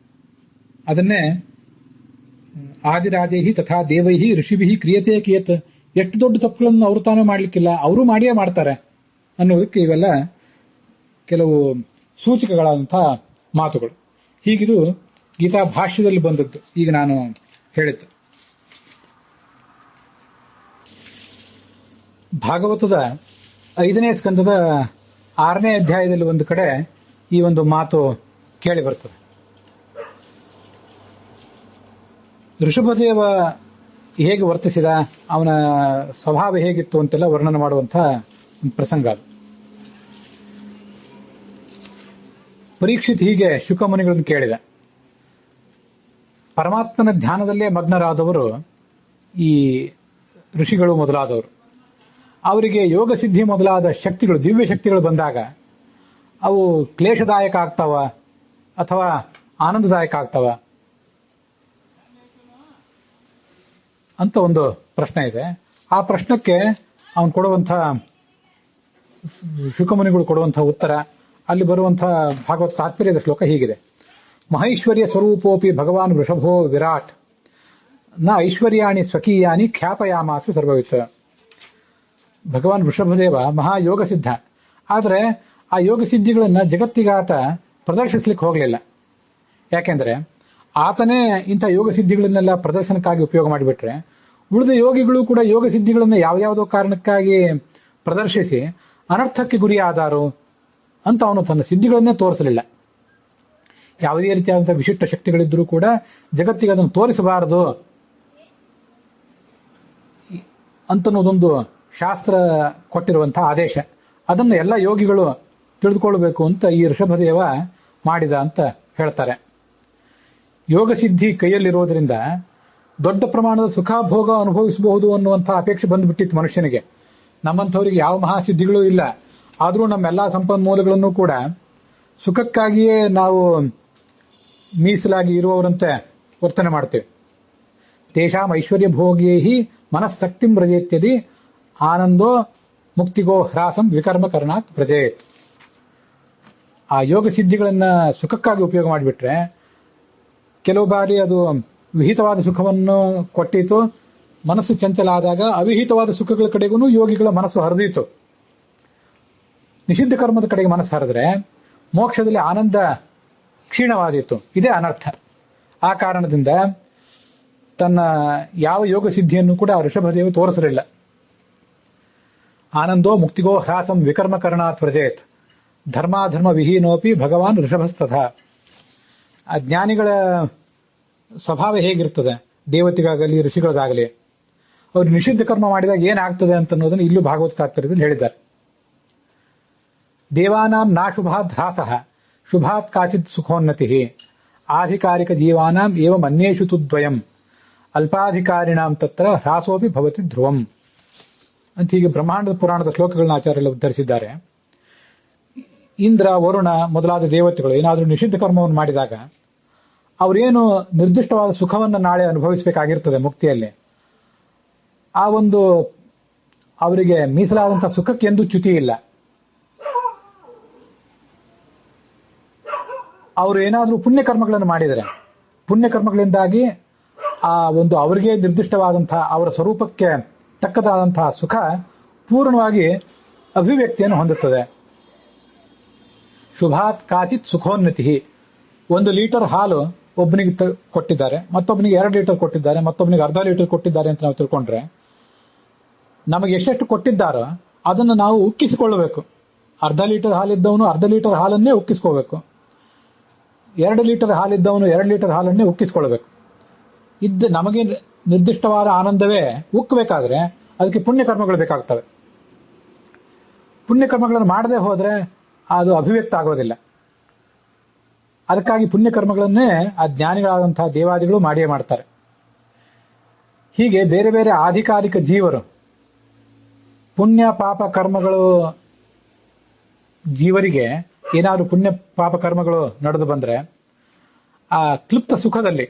ಅದನ್ನೇ ಆದಿರಾಜೈಹಿ ತಥಾ ದೇವೈಹಿ ಋಷಿಭಿಹಿ ಕ್ರಿಯತೆ ಕಿಯತ್. ಎಷ್ಟು ದೊಡ್ಡ ತಪ್ಪುಗಳನ್ನು ಅವರು ತಾನೇ ಮಾಡ್ಲಿಕ್ಕಿಲ್ಲ, ಅವರು ಮಾಡಿಯೇ ಮಾಡ್ತಾರೆ ಅನ್ನೋದಕ್ಕೆ ಇವೆಲ್ಲ ಕೆಲವು ಸೂಚಕಗಳಾದಂತಹ ಮಾತುಗಳು. ಹೀಗಿದು ಗೀತಾ ಭಾಷ್ಯದಲ್ಲಿ ಬಂದದ್ದು. ಈಗ ನಾನು ಹೇಳಿದ್ದು ಭಾಗವತದ 5ನೇ ಸ್ಕಂದದ 6ನೇ ಅಧ್ಯಾಯದಲ್ಲಿ ಒಂದು ಕಡೆ ಈ ಒಂದು ಮಾತು ಕೇಳಿ ಬರ್ತದೆ. ಋಷಭದೇವ ಹೇಗೆ ವರ್ತಿಸಿದ, ಅವನ ಸ್ವಭಾವ ಹೇಗಿತ್ತು ಅಂತೆಲ್ಲ ವರ್ಣನೆ ಮಾಡುವಂತಹ ಒಂದು ಪ್ರಸಂಗ ಅದು. ಪರೀಕ್ಷಿತ್ ಹೀಗೆ ಶುಕಮುನಿಗಳನ್ನು ಕೇಳಿದ. ಪರಮಾತ್ಮನ ಧ್ಯಾನದಲ್ಲೇ ಮಗ್ನರಾದವರು ಈ ಋಷಿಗಳು ಮೊದಲಾದವರು. ಅವರಿಗೆ ಯೋಗ ಸಿದ್ಧಿ ಮೊದಲಾದ ಶಕ್ತಿಗಳು, ದಿವ್ಯ ಶಕ್ತಿಗಳು ಬಂದಾಗ ಅವು ಕ್ಲೇಶದಾಯಕ ಆಗ್ತಾವ ಅಥವಾ ಆನಂದದಾಯಕ ಆಗ್ತಾವ ಅಂತ ಒಂದು ಪ್ರಶ್ನೆ ಇದೆ. ಆ ಪ್ರಶ್ನಕ್ಕೆ ಅವನು ಕೊಡುವಂತಹ ಶುಕಮುನಿಗಳು ಕೊಡುವಂತಹ ಉತ್ತರ, ಅಲ್ಲಿ ಬರುವಂತಹ ಭಾಗವತ ತಾತ್ಪರ್ಯದ ಶ್ಲೋಕ ಹೀಗಿದೆ: ಮಹೈಶ್ವರ್ಯ ಸ್ವರೂಪೋಪಿ ಭಗವಾನ್ ವೃಷಭೋ ವಿರಾಟ್ ನ ಐಶ್ವರ್ಯಾಣಿ ಸ್ವಕೀಯಾನಿ ಖ್ಯಾಪಯಾಮಾಸ ಸರ್ವವಿತ್. ಭಗವಾನ್ ವೃಷಭದೇವ ಮಹಾಯೋಗ ಸಿದ್ಧ, ಆದರೆ ಆ ಯೋಗ ಸಿದ್ಧಿಗಳನ್ನ ಜಗತ್ತಿಗಾತ ಪ್ರದರ್ಶಿಸ್ಲಿಕ್ಕೆ ಹೋಗಲಿಲ್ಲ. ಯಾಕೆಂದ್ರೆ ಆತನೇ ಇಂಥ ಯೋಗ ಸಿದ್ಧಿಗಳನ್ನೆಲ್ಲ ಪ್ರದರ್ಶನಕ್ಕಾಗಿ ಉಪಯೋಗ ಮಾಡಿಬಿಟ್ರೆ ಉಳಿದ ಯೋಗಿಗಳು ಕೂಡ ಯೋಗ ಸಿದ್ಧಿಗಳನ್ನ ಯಾವ್ಯಾವುದೋ ಕಾರಣಕ್ಕಾಗಿ ಪ್ರದರ್ಶಿಸಿ ಅನರ್ಥಕ್ಕೆ ಗುರಿಯಾದಾರು ಅಂತ ಅವನು ತನ್ನ ಸಿದ್ಧಿಗಳನ್ನೇ ತೋರಿಸಲಿಲ್ಲ. ಯಾವುದೇ ರೀತಿಯಾದಂತಹ ವಿಶಿಷ್ಟ ಶಕ್ತಿಗಳಿದ್ರೂ ಕೂಡ ಜಗತ್ತಿಗೆ ಅದನ್ನು ತೋರಿಸಬಾರದು ಅಂತನ್ನೋದೊಂದು ಶಾಸ್ತ್ರ ಕೊಟ್ಟಿರುವಂತಹ ಆದೇಶ. ಅದನ್ನು ಎಲ್ಲ ಯೋಗಿಗಳು ತಿಳಿದುಕೊಳ್ಳಬೇಕು ಅಂತ ಈ ಋಷಭದೇವ ಮಾಡಿದ ಅಂತ ಹೇಳ್ತಾರೆ. ಯೋಗ ಸಿದ್ಧಿ ಕೈಯಲ್ಲಿರೋದ್ರಿಂದ ದೊಡ್ಡ ಪ್ರಮಾಣದ ಸುಖ ಭೋಗ ಅನುಭವಿಸಬಹುದು ಅನ್ನುವಂತಹ ಅಪೇಕ್ಷೆ ಬಂದುಬಿಟ್ಟಿತ್ತು ಮನುಷ್ಯನಿಗೆ. ನಮ್ಮಂಥವರಿಗೆ ಯಾವ ಮಹಾಸಿದ್ಧಿಗಳೂ ಇಲ್ಲ, ಆದರೂ ನಮ್ಮೆಲ್ಲಾ ಸಂಪನ್ಮೂಲಗಳನ್ನು ಕೂಡ ಸುಖಕ್ಕಾಗಿಯೇ ನಾವು ಮೀಸಲಾಗಿ ಇರುವವರಂತೆ ವರ್ತನೆ ಮಾಡ್ತೇವೆ. ತೇಷಾಂ ಐಶ್ವರ್ಯ ಭೋಗೇಹಿ ಮನಸ್ಸಕ್ತಿಂ ವ್ರಜೇತ್ಯದಿ ಆನಂದೋ ಮುಕ್ತಿಗೋ ಹ್ರಾಸಂ ವಿಕರ್ಮ ಕರ್ಣಾತ್ ಪ್ರಜೇತ್. ಆ ಯೋಗ ಸಿದ್ಧಿಗಳನ್ನ ಸುಖಕ್ಕಾಗಿ ಉಪಯೋಗ ಮಾಡಿಬಿಟ್ರೆ ಕೆಲವು ಬಾರಿ ಅದು ವಿಹಿತವಾದ ಸುಖವನ್ನು ಕೊಟ್ಟಿತು, ಮನಸ್ಸು ಚಂಚಲ ಆದಾಗ ಅವಿಹಿತವಾದ ಸುಖಗಳ ಕಡೆಗೂ ಯೋಗಿಗಳ ಮನಸ್ಸು ಹರಿದಿತ್ತು. ನಿಷಿದ್ಧ ಕರ್ಮದ ಕಡೆಗೆ ಮನಸ್ಸು ಹರಿದ್ರೆ ಮೋಕ್ಷದಲ್ಲಿ ಆನಂದ ಕ್ಷೀಣವಾದಿತ್ತು. ಇದೇ ಅನರ್ಥ. ಆ ಕಾರಣದಿಂದ ತನ್ನ ಯಾವ ಯೋಗ ಸಿದ್ಧಿಯನ್ನು ಕೂಡ ಋಷಭದೇವ ತೋರಿಸಲಿಲ್ಲ. ಆನಂದೋ ಮುಕ್ತಿಗೋ ಹ್ರಾಸಂ ವಿಕರ್ಮ ಕರ್ಣಾತ್ ವ್ರಜೇತ್ ಧರ್ಮಾಧರ್ಮ ವಿಹೀನೋಪಿ ಭಗವಾನ್ ಋಷಭಸ್ತಥ. ಆ ಜ್ಞಾನಿಗಳ ಸ್ವಭಾವ ಹೇಗಿರ್ತದೆ, ದೇವತೆಗಾಗಲಿ ಋಷಿಗಳದಾಗಲಿ, ಅವರು ನಿಷಿದ್ಧ ಕರ್ಮ ಮಾಡಿದಾಗ ಏನಾಗ್ತದೆ ಅಂತ ಅನ್ನೋದನ್ನು ಇಲ್ಲೂ ಭಾಗವತ ತಾತ್ಪರ್ಯದಲ್ಲಿ ಹೇಳಿದ್ದಾರೆ. ದೇವಾನಾಂ ನಾಶುಭಾತ್ ಹ್ರಾಸಃ ಶುಭಾತ್ ಕಾಚಿತ್ ಸುಖೋನ್ನತಿ ಆಧಿಕಾರಿಕ ಜೀವಾನಾಂ ಏವಂ ಅನ್ಯೇಷು ತು ದ್ವಯಂ ಅಲ್ಪಾಧಿಕಾರಿಣಾಂ ತತ್ರ ಹ್ರಾಸೋಪಿ ಭವತಿ ಧ್ರುವಂ ಅಂತ ಹೀಗೆ ಬ್ರಹ್ಮಾಂಡದ ಪುರಾಣದ ಶ್ಲೋಕಗಳನ್ನ ಆಚಾರ್ಯರು ಉದ್ಧರಿಸಿದ್ದಾರೆ. ಇಂದ್ರ, ವರುಣ ಮೊದಲಾದ ದೇವತೆಗಳು ಏನಾದರೂ ನಿಷಿದ್ಧ ಕರ್ಮವನ್ನು ಮಾಡಿದಾಗ ಅವರೇನು ನಿರ್ದಿಷ್ಟವಾದ ಸುಖವನ್ನು ನಾಳೆ ಅನುಭವಿಸಬೇಕಾಗಿರ್ತದೆ ಮುಕ್ತಿಯಲ್ಲಿ, ಆ ಒಂದು ಅವರಿಗೆ ಮೀಸಲಾದಂತಹ ಸುಖಕ್ಕೆ ಎಂದೂ ಚ್ಯುತಿ ಇಲ್ಲ. ಅವರು ಏನಾದರೂ ಪುಣ್ಯಕರ್ಮಗಳನ್ನು ಮಾಡಿದರೆ ಪುಣ್ಯಕರ್ಮಗಳಿಂದಾಗಿ ಆ ಒಂದು ಅವರಿಗೆ ನಿರ್ದಿಷ್ಟವಾದಂತಹ ಅವರ ಸ್ವರೂಪಕ್ಕೆ ತಕ್ಕದಾದಂತಹ ಸುಖ ಪೂರ್ಣವಾಗಿ ಅಭಿವ್ಯಕ್ತಿಯನ್ನು ಹೊಂದುತ್ತದೆ. ಶುಭಾತ್ ಕಾಚಿತ್ ಸುಖೋನ್ನತಿ. 1 ಲೀಟರ್ ಹಾಲು ಒಬ್ಬನಿಗೆ ಕೊಟ್ಟಿದ್ದಾರೆ, ಮತ್ತೊಬ್ಬನಿಗೆ 2 ಲೀಟರ್ ಕೊಟ್ಟಿದ್ದಾರೆ, ಮತ್ತೊಬ್ಬನಿಗೆ ಅರ್ಧ ಲೀಟರ್ ಕೊಟ್ಟಿದ್ದಾರೆ ಅಂತ ನಾವು ತಿಳ್ಕೊಂಡ್ರೆ, ನಮಗೆ ಎಷ್ಟೆಷ್ಟು ಕೊಟ್ಟಿದ್ದಾರೋ ಅದನ್ನು ನಾವು ಉಕ್ಕಿಸಿಕೊಳ್ಳಬೇಕು. ಅರ್ಧ ಲೀಟರ್ ಹಾಲಿದ್ದವನು ಅರ್ಧ ಲೀಟರ್ ಹಾಲನ್ನೇ ಉಕ್ಕಿಸ್ಕೋಬೇಕು, 2 ಲೀಟರ್ ಹಾಲಿದ್ದವನು 2 ಲೀಟರ್ ಹಾಲನ್ನೇ ಉಕ್ಕಿಸ್ಕೊಳ್ಬೇಕು. ನಮಗೆ ನಿರ್ದಿಷ್ಟವಾದ ಆನಂದವೇ ಉಕ್ಕಬೇಕಾದ್ರೆ ಅದಕ್ಕೆ ಪುಣ್ಯಕರ್ಮಗಳು ಬೇಕಾಗ್ತವೆ. ಪುಣ್ಯಕರ್ಮಗಳನ್ನು ಮಾಡದೆ ಹೋದ್ರೆ ಅದು ಅಭಿವ್ಯಕ್ತ ಆಗೋದಿಲ್ಲ. ಅದಕ್ಕಾಗಿ ಪುಣ್ಯಕರ್ಮಗಳನ್ನೇ ಆ ಜ್ಞಾನಿಗಳಾದಂತಹ ದೇವಾದಿಗಳು ಮಾಡಿಯೇ ಮಾಡ್ತಾರೆ. ಹೀಗೆ ಬೇರೆ ಬೇರೆ ಆಧಿಕಾರಿಕ ಜೀವರು ಪುಣ್ಯ ಪಾಪ ಕರ್ಮಗಳು, ಜೀವರಿಗೆ ಏನಾದ್ರು ಪುಣ್ಯ ಪಾಪ ಕರ್ಮಗಳು ನಡೆದು ಬಂದ್ರೆ ಆ ಕ್ಲುಪ್ತ ಸುಖದಲ್ಲಿ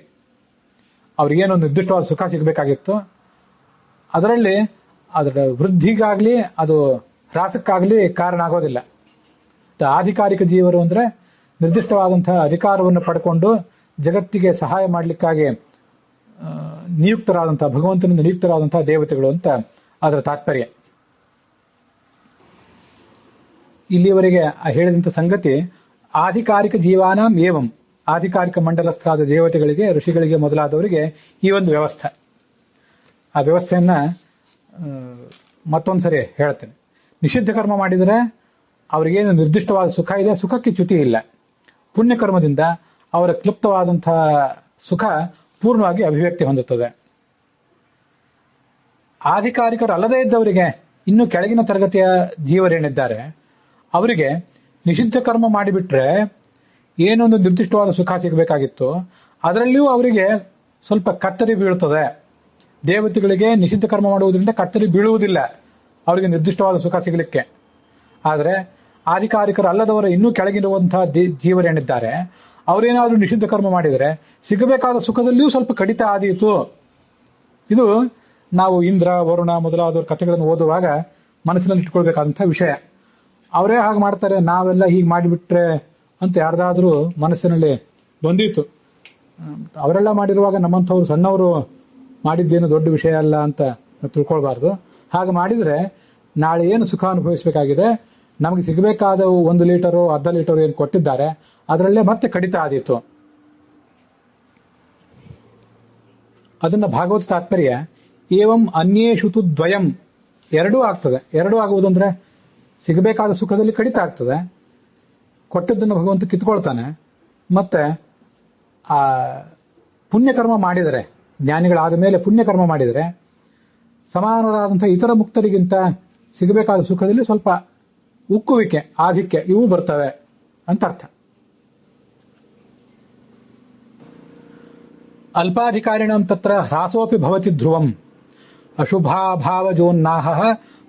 ಅವ್ರಿಗೇನೊಂದು ನಿರ್ದಿಷ್ಟವಾದ ಸುಖ ಸಿಗಬೇಕಾಗಿತ್ತು, ಅದರಲ್ಲಿ ಅದರ ವೃದ್ಧಿಗಾಗ್ಲಿ ಅದು ಹ್ರಾಸಕ್ಕಾಗ್ಲಿ ಕಾರಣ ಆಗೋದಿಲ್ಲ. ಆಧಿಕಾರಿಕ ಜೀವರು ಅಂದ್ರೆ ನಿರ್ದಿಷ್ಟವಾದಂತಹ ಅಧಿಕಾರವನ್ನು ಪಡ್ಕೊಂಡು ಜಗತ್ತಿಗೆ ಸಹಾಯ ಮಾಡಲಿಕ್ಕಾಗಿ ನಿಯುಕ್ತರಾದಂತಹ, ಭಗವಂತನಿಂದ ನಿಯುಕ್ತರಾದಂತಹ ದೇವತೆಗಳು ಅಂತ ಅದರ ತಾತ್ಪರ್ಯ. ಇಲ್ಲಿಯವರೆಗೆ ಹೇಳಿದಂಥ ಸಂಗತಿ ಆಧಿಕಾರಿಕ ಜೀವಾನಾಂ ಏವಂ, ಆಧಿಕಾರಿಕ ಮಂಡಲಸ್ಥರಾದ ದೇವತೆಗಳಿಗೆ, ಋಷಿಗಳಿಗೆ ಮೊದಲಾದವರಿಗೆ ಈ ಒಂದು ವ್ಯವಸ್ಥೆ. ಆ ವ್ಯವಸ್ಥೆಯನ್ನ ಮತ್ತೊಂದ್ಸರಿ ಹೇಳ್ತೇನೆ. ನಿಷಿದ್ಧ ಕರ್ಮ ಮಾಡಿದರೆ ಅವರಿಗೇನು ನಿರ್ದಿಷ್ಟವಾದ ಸುಖ ಇದೆ, ಸುಖಕ್ಕೆ ಚ್ಯುತಿ ಇಲ್ಲ. ಪುಣ್ಯಕರ್ಮದಿಂದ ಅವರ ಕ್ಲುಪ್ತವಾದಂತಹ ಸುಖ ಪೂರ್ಣವಾಗಿ ಅಭಿವ್ಯಕ್ತಿ ಹೊಂದುತ್ತದೆ. ಆಧಿಕಾರಿಕರಲ್ಲದೇ ಇದ್ದವರಿಗೆ, ಇನ್ನು ಕೆಳಗಿನ ತರಗತಿಯ ಜೀವರೇನಿದ್ದಾರೆ ಅವರಿಗೆ ನಿಷಿದ್ಧ ಕರ್ಮ ಮಾಡಿಬಿಟ್ರೆ ಏನೊಂದು ನಿರ್ದಿಷ್ಟವಾದ ಸುಖ ಸಿಗಬೇಕಾಗಿತ್ತು ಅದರಲ್ಲಿಯೂ ಅವರಿಗೆ ಸ್ವಲ್ಪ ಕತ್ತರಿ ಬೀಳುತ್ತದೆ. ದೇವತೆಗಳಿಗೆ ನಿಷಿದ್ಧ ಕರ್ಮ ಮಾಡುವುದರಿಂದ ಕತ್ತರಿ ಬೀಳುವುದಿಲ್ಲ ಅವರಿಗೆ ನಿರ್ದಿಷ್ಟವಾದ ಸುಖ ಸಿಗಲಿಕ್ಕೆ. ಆದರೆ ಆಧಿಕಾರಿಕರಲ್ಲದವರ ಇನ್ನೂ ಕೆಳಗಿರುವಂತಹ ಜೀವರೇನಿದ್ದಾರೆ ಅವರೇನಾದ್ರೂ ನಿಷಿದ್ಧ ಕರ್ಮ ಮಾಡಿದರೆ ಸಿಗಬೇಕಾದ ಸುಖದಲ್ಲಿಯೂ ಸ್ವಲ್ಪ ಕಡಿತ ಆದೀತು. ಇದು ನಾವು ಇಂದ್ರ, ವರುಣ ಮೊದಲಾದವರ ಕಥೆಗಳನ್ನು ಓದುವಾಗ ಮನಸ್ಸಿನಲ್ಲಿ ಇಟ್ಕೊಳ್ಬೇಕಾದಂತಹ ವಿಷಯ. ಅವರೇ ಹಾಗೆ ಮಾಡ್ತಾರೆ, ನಾವೆಲ್ಲ ಹೀಗೆ ಮಾಡಿಬಿಟ್ರೆ ಅಂತ ಯಾರ್ದಾದ್ರೂ ಮನಸ್ಸಿನಲ್ಲಿ ಬಂದಿತ್ತು. ಅವರೆಲ್ಲ ಮಾಡಿರುವಾಗ ನಮ್ಮಂಥವ್ರು ಸಣ್ಣವರು ಮಾಡಿದ್ದೇನು ದೊಡ್ಡ ವಿಷಯ ಅಲ್ಲ ಅಂತ ತಿಳ್ಕೊಳ್ಬಾರ್ದು. ಹಾಗೆ ಮಾಡಿದ್ರೆ ನಾಳೆ ಏನು ಸುಖ ಅನುಭವಿಸಬೇಕಾಗಿದೆ, ನಮಗೆ ಸಿಗಬೇಕಾದ 1 ಲೀಟರು ಅರ್ಧ ಲೀಟರ್ ಏನು ಕೊಟ್ಟಿದ್ದಾರೆ ಅದರಲ್ಲೇ ಮತ್ತೆ ಕಡಿತ ಆದೀತು. ಅದನ್ನ ಭಾಗವತ ತಾತ್ಪರ್ಯ ಏವಂ ಅನ್ಯೇಷುತು ದ್ವಯಂ, ಎರಡೂ ಆಗ್ತದೆ. ಎರಡೂ ಆಗುವುದಂದ್ರೆ ಸಿಗಬೇಕಾದ ಸುಖದಲ್ಲಿ ಕಡಿತ ಆಗ್ತದೆ, ಕೊಟ್ಟದ್ದನ್ನು ಭಗವಂತ ಕಿತ್ಕೊಳ್ತಾನೆ. ಮತ್ತೆ ಆ ಪುಣ್ಯಕರ್ಮ ಮಾಡಿದರೆ, ಜ್ಞಾನಿಗಳಾದ ಮೇಲೆ ಪುಣ್ಯಕರ್ಮ ಮಾಡಿದರೆ ಸಮಾನರಾದಂತಹ ಇತರ ಮುಕ್ತರಿಗಿಂತ ಸಿಗಬೇಕಾದ ಸುಖದಲ್ಲಿ ಸ್ವಲ್ಪ ಉಕ್ಕುವಿಕೆ, ಆಧಿಕ್ಯ ಇವು ಬರ್ತವೆ ಅಂತ ಅರ್ಥ. ಅಲ್ಪಾಧಿಕಾರಿಣಂ ತತ್ರ ಹ್ರಾಸೋಪಿ ಭವತಿ ಧ್ರುವಂ ಅಶುಭಾಭಾವಜೋನ್ನಾಹ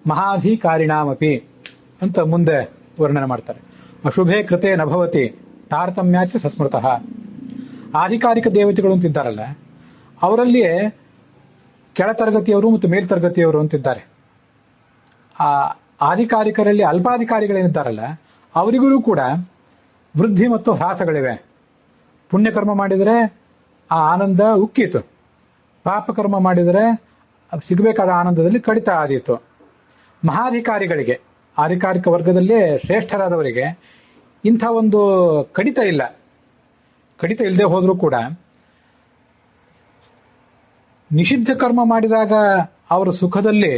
ಮಹಾಧಿಕಾರಿಣಾಮಪಿ ಅಂತ ಮುಂದೆ ವರ್ಣನೆ ಮಾಡ್ತಾರೆ. ಅಶುಭೇ ಕೃತೆ ನಭವತಿ ತಾರತಮ್ಯಾಚ ಸಸ್ಮೃತಃ. ಆಧಿಕಾರಿಕ ದೇವತೆಗಳು ಅಂತಿದ್ದಾರಲ್ಲ, ಅವರಲ್ಲಿಯೇ ಕೆಳತರಗತಿಯವರು ಮತ್ತು ಮೇಲ್ತರಗತಿಯವರು ಅಂತಿದ್ದಾರೆ. ಆ ಆಧಿಕಾರಿಕರಲ್ಲಿ ಅಲ್ಪಾಧಿಕಾರಿಗಳೇನಿದ್ದಾರಲ್ಲ ಅವರಿಗೂ ಕೂಡ ವೃದ್ಧಿ ಮತ್ತು ಹ್ರಾಸಗಳಿವೆ. ಪುಣ್ಯಕರ್ಮ ಮಾಡಿದರೆ ಆ ಆನಂದ ಉಕ್ಕೀತು, ಪಾಪಕರ್ಮ ಮಾಡಿದರೆ ಸಿಗಬೇಕಾದ ಆನಂದದಲ್ಲಿ ಕಡಿತ ಆದೀತು. ಮಹಾಧಿಕಾರಿಗಳಿಗೆ, ಆಧಿಕಾರಿಕ ವರ್ಗದಲ್ಲೇ ಶ್ರೇಷ್ಠರಾದವರಿಗೆ ಇಂಥ ಒಂದು ಕಡಿತ ಇಲ್ಲ. ಕಡಿತ ಇಲ್ಲದೆ ಹೋದರೂ ಕೂಡ ನಿಷಿದ್ಧ ಕರ್ಮ ಮಾಡಿದಾಗ ಅವರ ಸುಖದಲ್ಲಿ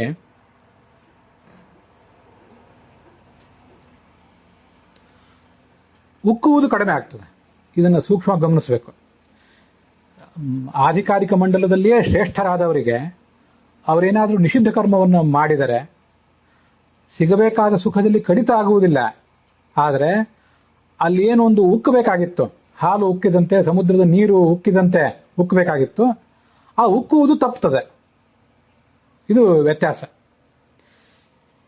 ಉಕ್ಕುವುದು ಕಡಿಮೆ ಆಗ್ತದೆ. ಇದನ್ನು ಸೂಕ್ಷ್ಮ ಗಮನಿಸಬೇಕು. ಆಧಿಕಾರಿಕ ಮಂಡಲದಲ್ಲಿಯೇ ಶ್ರೇಷ್ಠರಾದವರಿಗೆ ಅವರೇನಾದರೂ ನಿಷಿದ್ಧ ಕರ್ಮವನ್ನು ಮಾಡಿದರೆ ಸಿಗಬೇಕಾದ ಸುಖದಲ್ಲಿ ಕಡಿತ ಆಗುವುದಿಲ್ಲ. ಆದರೆ ಅಲ್ಲಿ ಏನೋ ಒಂದು ಉಕ್ಕಬೇಕಾಗಿತ್ತು, ಹಾಲು ಉಕ್ಕಿದಂತೆ, ಸಮುದ್ರದ ನೀರು ಉಕ್ಕಿದಂತೆ ಉಕ್ಕಬೇಕಾಗಿತ್ತು, ಆ ಉಕ್ಕುವುದು ತಪ್ಪುತ್ತದೆ. ಇದು ವ್ಯತ್ಯಾಸ.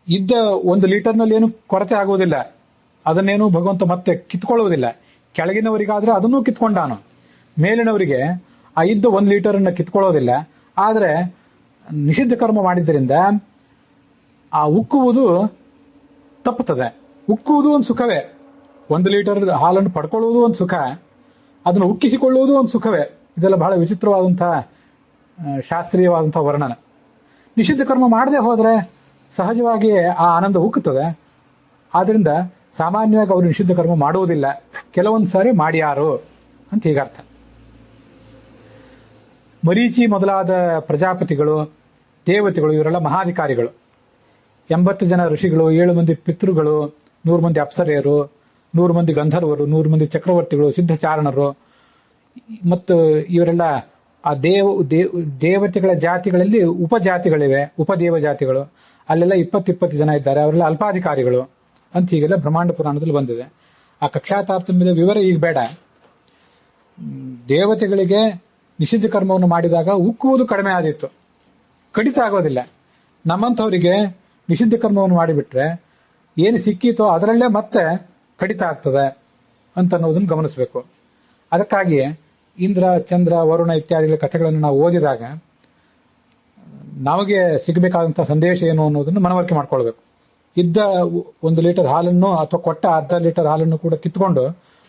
ಇದ್ದ 1 ಲೀಟರ್ನಲ್ಲಿ ಏನು ಕೊರತೆ ಆಗುವುದಿಲ್ಲ, ಅದನ್ನೇನು ಭಗವಂತ ಮತ್ತೆ ಕಿತ್ಕೊಳ್ಳುವುದಿಲ್ಲ. ಕೆಳಗಿನವರಿಗಾದ್ರೆ ಅದನ್ನೂ ಕಿತ್ಕೊಂಡಾನು, ಮೇಲಿನವರಿಗೆ ಆ ಇದ್ದ 1 ಲೀಟರನ್ನು ಕಿತ್ಕೊಳ್ಳೋದಿಲ್ಲ. ಆದರೆ ನಿಷಿದ್ಧ ಕರ್ಮ ಮಾಡಿದ್ದರಿಂದ ಆ ಉಕ್ಕುವುದು ತಪ್ಪುತ್ತದೆ. ಉಕ್ಕುವುದು ಒಂದು ಸುಖವೇ. 1 ಲೀಟರ್ ಹಾಲನ್ನು ಪಡ್ಕೊಳ್ಳುವುದು ಒಂದು ಸುಖ, ಅದನ್ನು ಉಕ್ಕಿಸಿಕೊಳ್ಳುವುದು ಒಂದು ಸುಖವೇ. ಇದೆಲ್ಲ ಬಹಳ ವಿಚಿತ್ರವಾದಂತಹ ಶಾಸ್ತ್ರೀಯವಾದಂತಹ ವರ್ಣನ. ನಿಷಿದ್ಧ ಕರ್ಮ ಮಾಡದೆ ಹೋದ್ರೆ ಸಹಜವಾಗಿ ಆ ಆನಂದ ಉಕ್ಕುತ್ತದೆ. ಆದ್ರಿಂದ ಸಾಮಾನ್ಯವಾಗಿ ಅವರು ನಿಷಿದ್ಧ ಕರ್ಮ ಮಾಡುವುದಿಲ್ಲ, ಕೆಲವೊಂದು ಸಾರಿ ಮಾಡ್ಯಾರು ಅಂತ ಹೀಗರ್ಥ. ಮರೀಚಿ ಮೊದಲಾದ ಪ್ರಜಾಪತಿಗಳು, ದೇವತೆಗಳು ಇವರೆಲ್ಲ ಮಹಾಧಿಕಾರಿಗಳು. 80 ಜನ ಋಷಿಗಳು, 7 ಮಂದಿ ಪಿತೃಗಳು, 100 ಮಂದಿ ಅಪ್ಸರೆಯರು, 100 ಮಂದಿ ಗಂಧರ್ವರು, 100 ಮಂದಿ ಚಕ್ರವರ್ತಿಗಳು, ಸಿದ್ಧಚಾರಣರು ಮತ್ತು ಇವರೆಲ್ಲ ಆ ದೇವತೆಗಳ ಜಾತಿಗಳಲ್ಲಿ ಉಪಜಾತಿಗಳಿವೆ, ಉಪದೇವ ಜಾತಿಗಳು. ಅಲ್ಲೆಲ್ಲ 20 ಜನ ಇದ್ದಾರೆ, ಅವರೆಲ್ಲ ಅಲ್ಪಾಧಿಕಾರಿಗಳು ಅಂತ ಹೀಗೆಲ್ಲ ಬ್ರಹ್ಮಾಂಡ ಪುರಾಣದಲ್ಲಿ ಬಂದಿದೆ. ಆ ಕಕ್ಷಾತಾರತಮ್ಯದ ವಿವರ ಈಗ ಬೇಡ. ದೇವತೆಗಳಿಗೆ ನಿಷಿದ್ಧ ಕರ್ಮವನ್ನು ಮಾಡಿದಾಗ ಉಕ್ಕುವುದು ಕಡಿಮೆ ಆದಿತ್ತು, ಕಡಿತ ಆಗೋದಿಲ್ಲ. ನಮ್ಮಂಥವರಿಗೆ ನಿಷಿದ್ಧ ಕರ್ಮವನ್ನು ಮಾಡಿಬಿಟ್ರೆ ಏನು ಸಿಕ್ಕಿತೋ ಅದರಲ್ಲೇ ಮತ್ತೆ ಕಡಿತ ಆಗ್ತದೆ ಅಂತ ಅನ್ನೋದನ್ನು ಗಮನಿಸಬೇಕು. ಅದಕ್ಕಾಗಿಯೇ ಇಂದ್ರ, ಚಂದ್ರ, ವರುಣ ಇತ್ಯಾದಿಗಳ ಕಥೆಗಳನ್ನು ನಾವು ಓದಿದಾಗ ನಮಗೆ ಸಿಗಬೇಕಾದಂತಹ ಸಂದೇಶ ಏನು ಅನ್ನೋದನ್ನು ಮನವರಿಕೆ ಮಾಡ್ಕೊಳ್ಬೇಕು. ಇದ್ದ 1 ಲೀಟರ್ ಹಾಲನ್ನು ಅಥವಾ ಕೊಟ್ಟ ಅರ್ಧ ಲೀಟರ್ ಹಾಲನ್ನು ಕೂಡ ಕಿತ್ಕೊಂಡು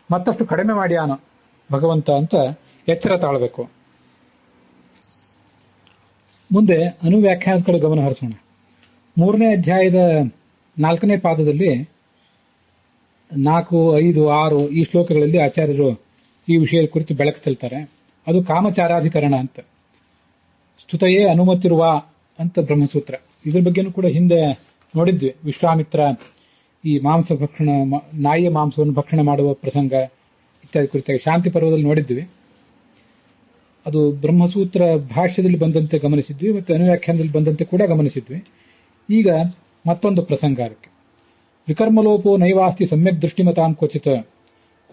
ಮತ್ತಷ್ಟು ಕಡಿಮೆ ಮಾಡ್ಯಾನು ಭಗವಂತ ಅಂತ ಎಚ್ಚರ ತಾಳಬೇಕು. ಮುಂದೆ ಅನುವ್ಯಾಖ್ಯಾನದ ಕಡೆ ಗಮನ ಹರಿಸೋಣ. 3ನೇ ಅಧ್ಯಾಯದ 4ನೇ ಪಾದದಲ್ಲಿ 4, 5, 6 ಈ ಶ್ಲೋಕಗಳಲ್ಲಿ ಆಚಾರ್ಯರು ಈ ವಿಷಯದ ಕುರಿತು ಬೆಳಕು ಚೆಲ್ತಾರೆ. ಅದು ಕಾಮಚಾರಾಧಿಕರಣ ಅಂತ. ಸ್ತುತಯೇ ಅನುಮತಿರುವ ಅಂತ ಬ್ರಹ್ಮಸೂತ್ರ. ಇದ್ರ ಬಗ್ಗೆನೂ ಕೂಡ ಹಿಂದೆ ನೋಡಿದ್ವಿ. ವಿಶ್ವಾಮಿತ್ರ ಈ ಮಾಂಸ ಭಕ್ಷಣ, ನಾಯಿಯ ಮಾಂಸವನ್ನು ಭಕ್ಷಣೆ ಮಾಡುವ ಪ್ರಸಂಗ ಇತ್ಯಾದಿ ಕುರಿತಾಗಿ ಶಾಂತಿ ಪರ್ವದಲ್ಲಿ ನೋಡಿದ್ವಿ. ಅದು ಬ್ರಹ್ಮಸೂತ್ರ ಭಾಷ್ಯದಲ್ಲಿ ಬಂದಂತೆ ಗಮನಿಸಿದ್ವಿ ಮತ್ತು ಅನುವ್ಯಾಖ್ಯಾನದಲ್ಲಿ ಬಂದಂತೆ ಕೂಡ ಗಮನಿಸಿದ್ವಿ. ಈಗ ಮತ್ತೊಂದು ಪ್ರಸಂಗ ಅದಕ್ಕೆ. ವಿಕರ್ಮಲೋಪೋ ನೈವಾಸ್ತಿ ಸಮ್ಯಕ್ ದೃಷ್ಟಿಮತಾಂ ಕ್ವಚಿತ್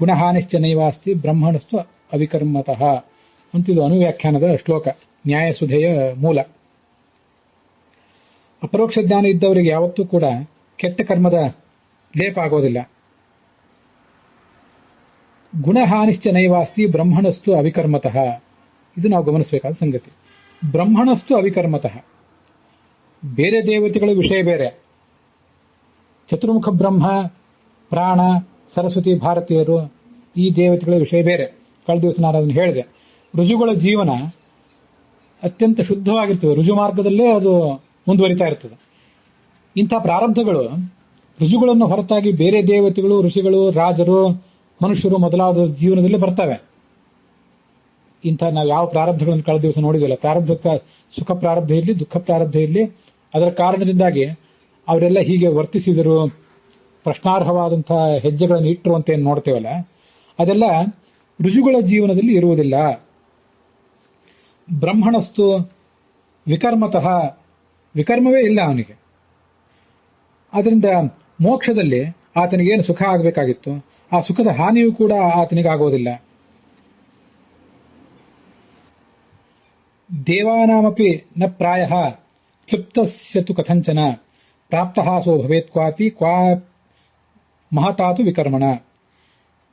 ಗುಣಹಾನಿಶ್ಚ ನೈವಾಸ್ತಿ ಬ್ರಹ್ಮಣಸ್ತು ಅವಿಕರ್ಮತಃ ಅಂತಿದು ಅನುವ್ಯಾಖ್ಯಾನದ ಶ್ಲೋಕ, ನ್ಯಾಯಸುಧೆಯ ಮೂಲ. ಅಪರೋಕ್ಷ ಜ್ಞಾನ ಇದ್ದವರಿಗೆ ಯಾವತ್ತೂ ಕೂಡ ಕೆಟ್ಟ ಕರ್ಮದ ಲೇಪ ಆಗೋದಿಲ್ಲ. ಗುಣಹಾನಿಶ್ಚ ನೈವಾಸ್ತಿ ಬ್ರಹ್ಮಣಸ್ತು ಅವಿಕರ್ಮತಃ, ಇದು ನಾವು ಗಮನಿಸಬೇಕಾದ ಸಂಗತಿ. ಬ್ರಹ್ಮಣಸ್ತು ಅವಿಕರ್ಮತಃ, ಬೇರೆ ದೇವತೆಗಳ ವಿಷಯ ಬೇರೆ. ಚತುರ್ಮುಖ ಬ್ರಹ್ಮ, ಪ್ರಾಣ, ಸರಸ್ವತಿ, ಭಾರತೀಯರು ಈ ದೇವತೆಗಳ ವಿಷಯ ಬೇರೆ. ಕಳೆದ ದಿವಸ ನಾನು ಅದನ್ನು ಹೇಳಿದೆ. ಋಜುಗಳ ಜೀವನ ಅತ್ಯಂತ ಶುದ್ಧವಾಗಿರ್ತದೆ, ಋಜು ಮಾರ್ಗದಲ್ಲೇ ಅದು ಮುಂದುವರಿತಾ ಇರ್ತದೆ. ಇಂಥ ಪ್ರಾರಬ್ಧಗಳು ಋಜುಗಳನ್ನು ಹೊರತಾಗಿ ಬೇರೆ ದೇವತೆಗಳು, ಋಷಿಗಳು, ರಾಜರು, ಮನುಷ್ಯರು ಮೊದಲಾದ ಜೀವನದಲ್ಲಿ ಬರ್ತವೆ. ಇಂಥ ನಾವು ಯಾವ ಪ್ರಾರಬ್ಧಗಳನ್ನು ಕಳೆದ ದಿವಸ ನೋಡಿದಿಲ್ಲ. ಪ್ರಾರಬ್ಧ, ಸುಖ ಪ್ರಾರಬ್ಧ ಇರಲಿ, ದುಃಖ ಪ್ರಾರಬ್ಧ ಇರಲಿ, ಅದರ ಕಾರಣದಿಂದಾಗಿ ಅವರೆಲ್ಲ ಹೀಗೆ ವರ್ತಿಸಿದರು, ಪ್ರಶ್ನಾರ್ಹವಾದಂತಹ ಹೆಜ್ಜೆಗಳನ್ನು ಇಟ್ಟರು ಅಂತ ಏನು ನೋಡ್ತೇವಲ್ಲ, ಅದೆಲ್ಲ ಋಜುಗಳ ಜೀವನದಲ್ಲಿ ಇರುವುದಿಲ್ಲ. ಬ್ರಹ್ಮಣಸ್ತು ವಿಕರ್ಮತಃ, ವಿಕರ್ಮವೇ ಇಲ್ಲ ಅವನಿಗೆ. ಆದ್ದರಿಂದ ಮೋಕ್ಷದಲ್ಲಿ ಆತನಿಗೇನು ಸುಖ ಆಗಬೇಕಾಗಿತ್ತು ಆ ಸುಖದ ಹಾನಿಯೂ ಕೂಡ ಆತನಿಗೆ ಆಗೋದಿಲ್ಲ. ದೇವಾನಾಮಪಿ ನ ಪ್ರಾಯಃ ಕ್ಲುಪ್ತಸ್ಯತು ಕಥಂಚನ ಪ್ರಾಪ್ತಃ ಸೋ ಭವೇತ್ ಕ್ವಾಪಿ ಕ್ವಾ ಮಹತಾತು ವಿಕರ್ಮಣ.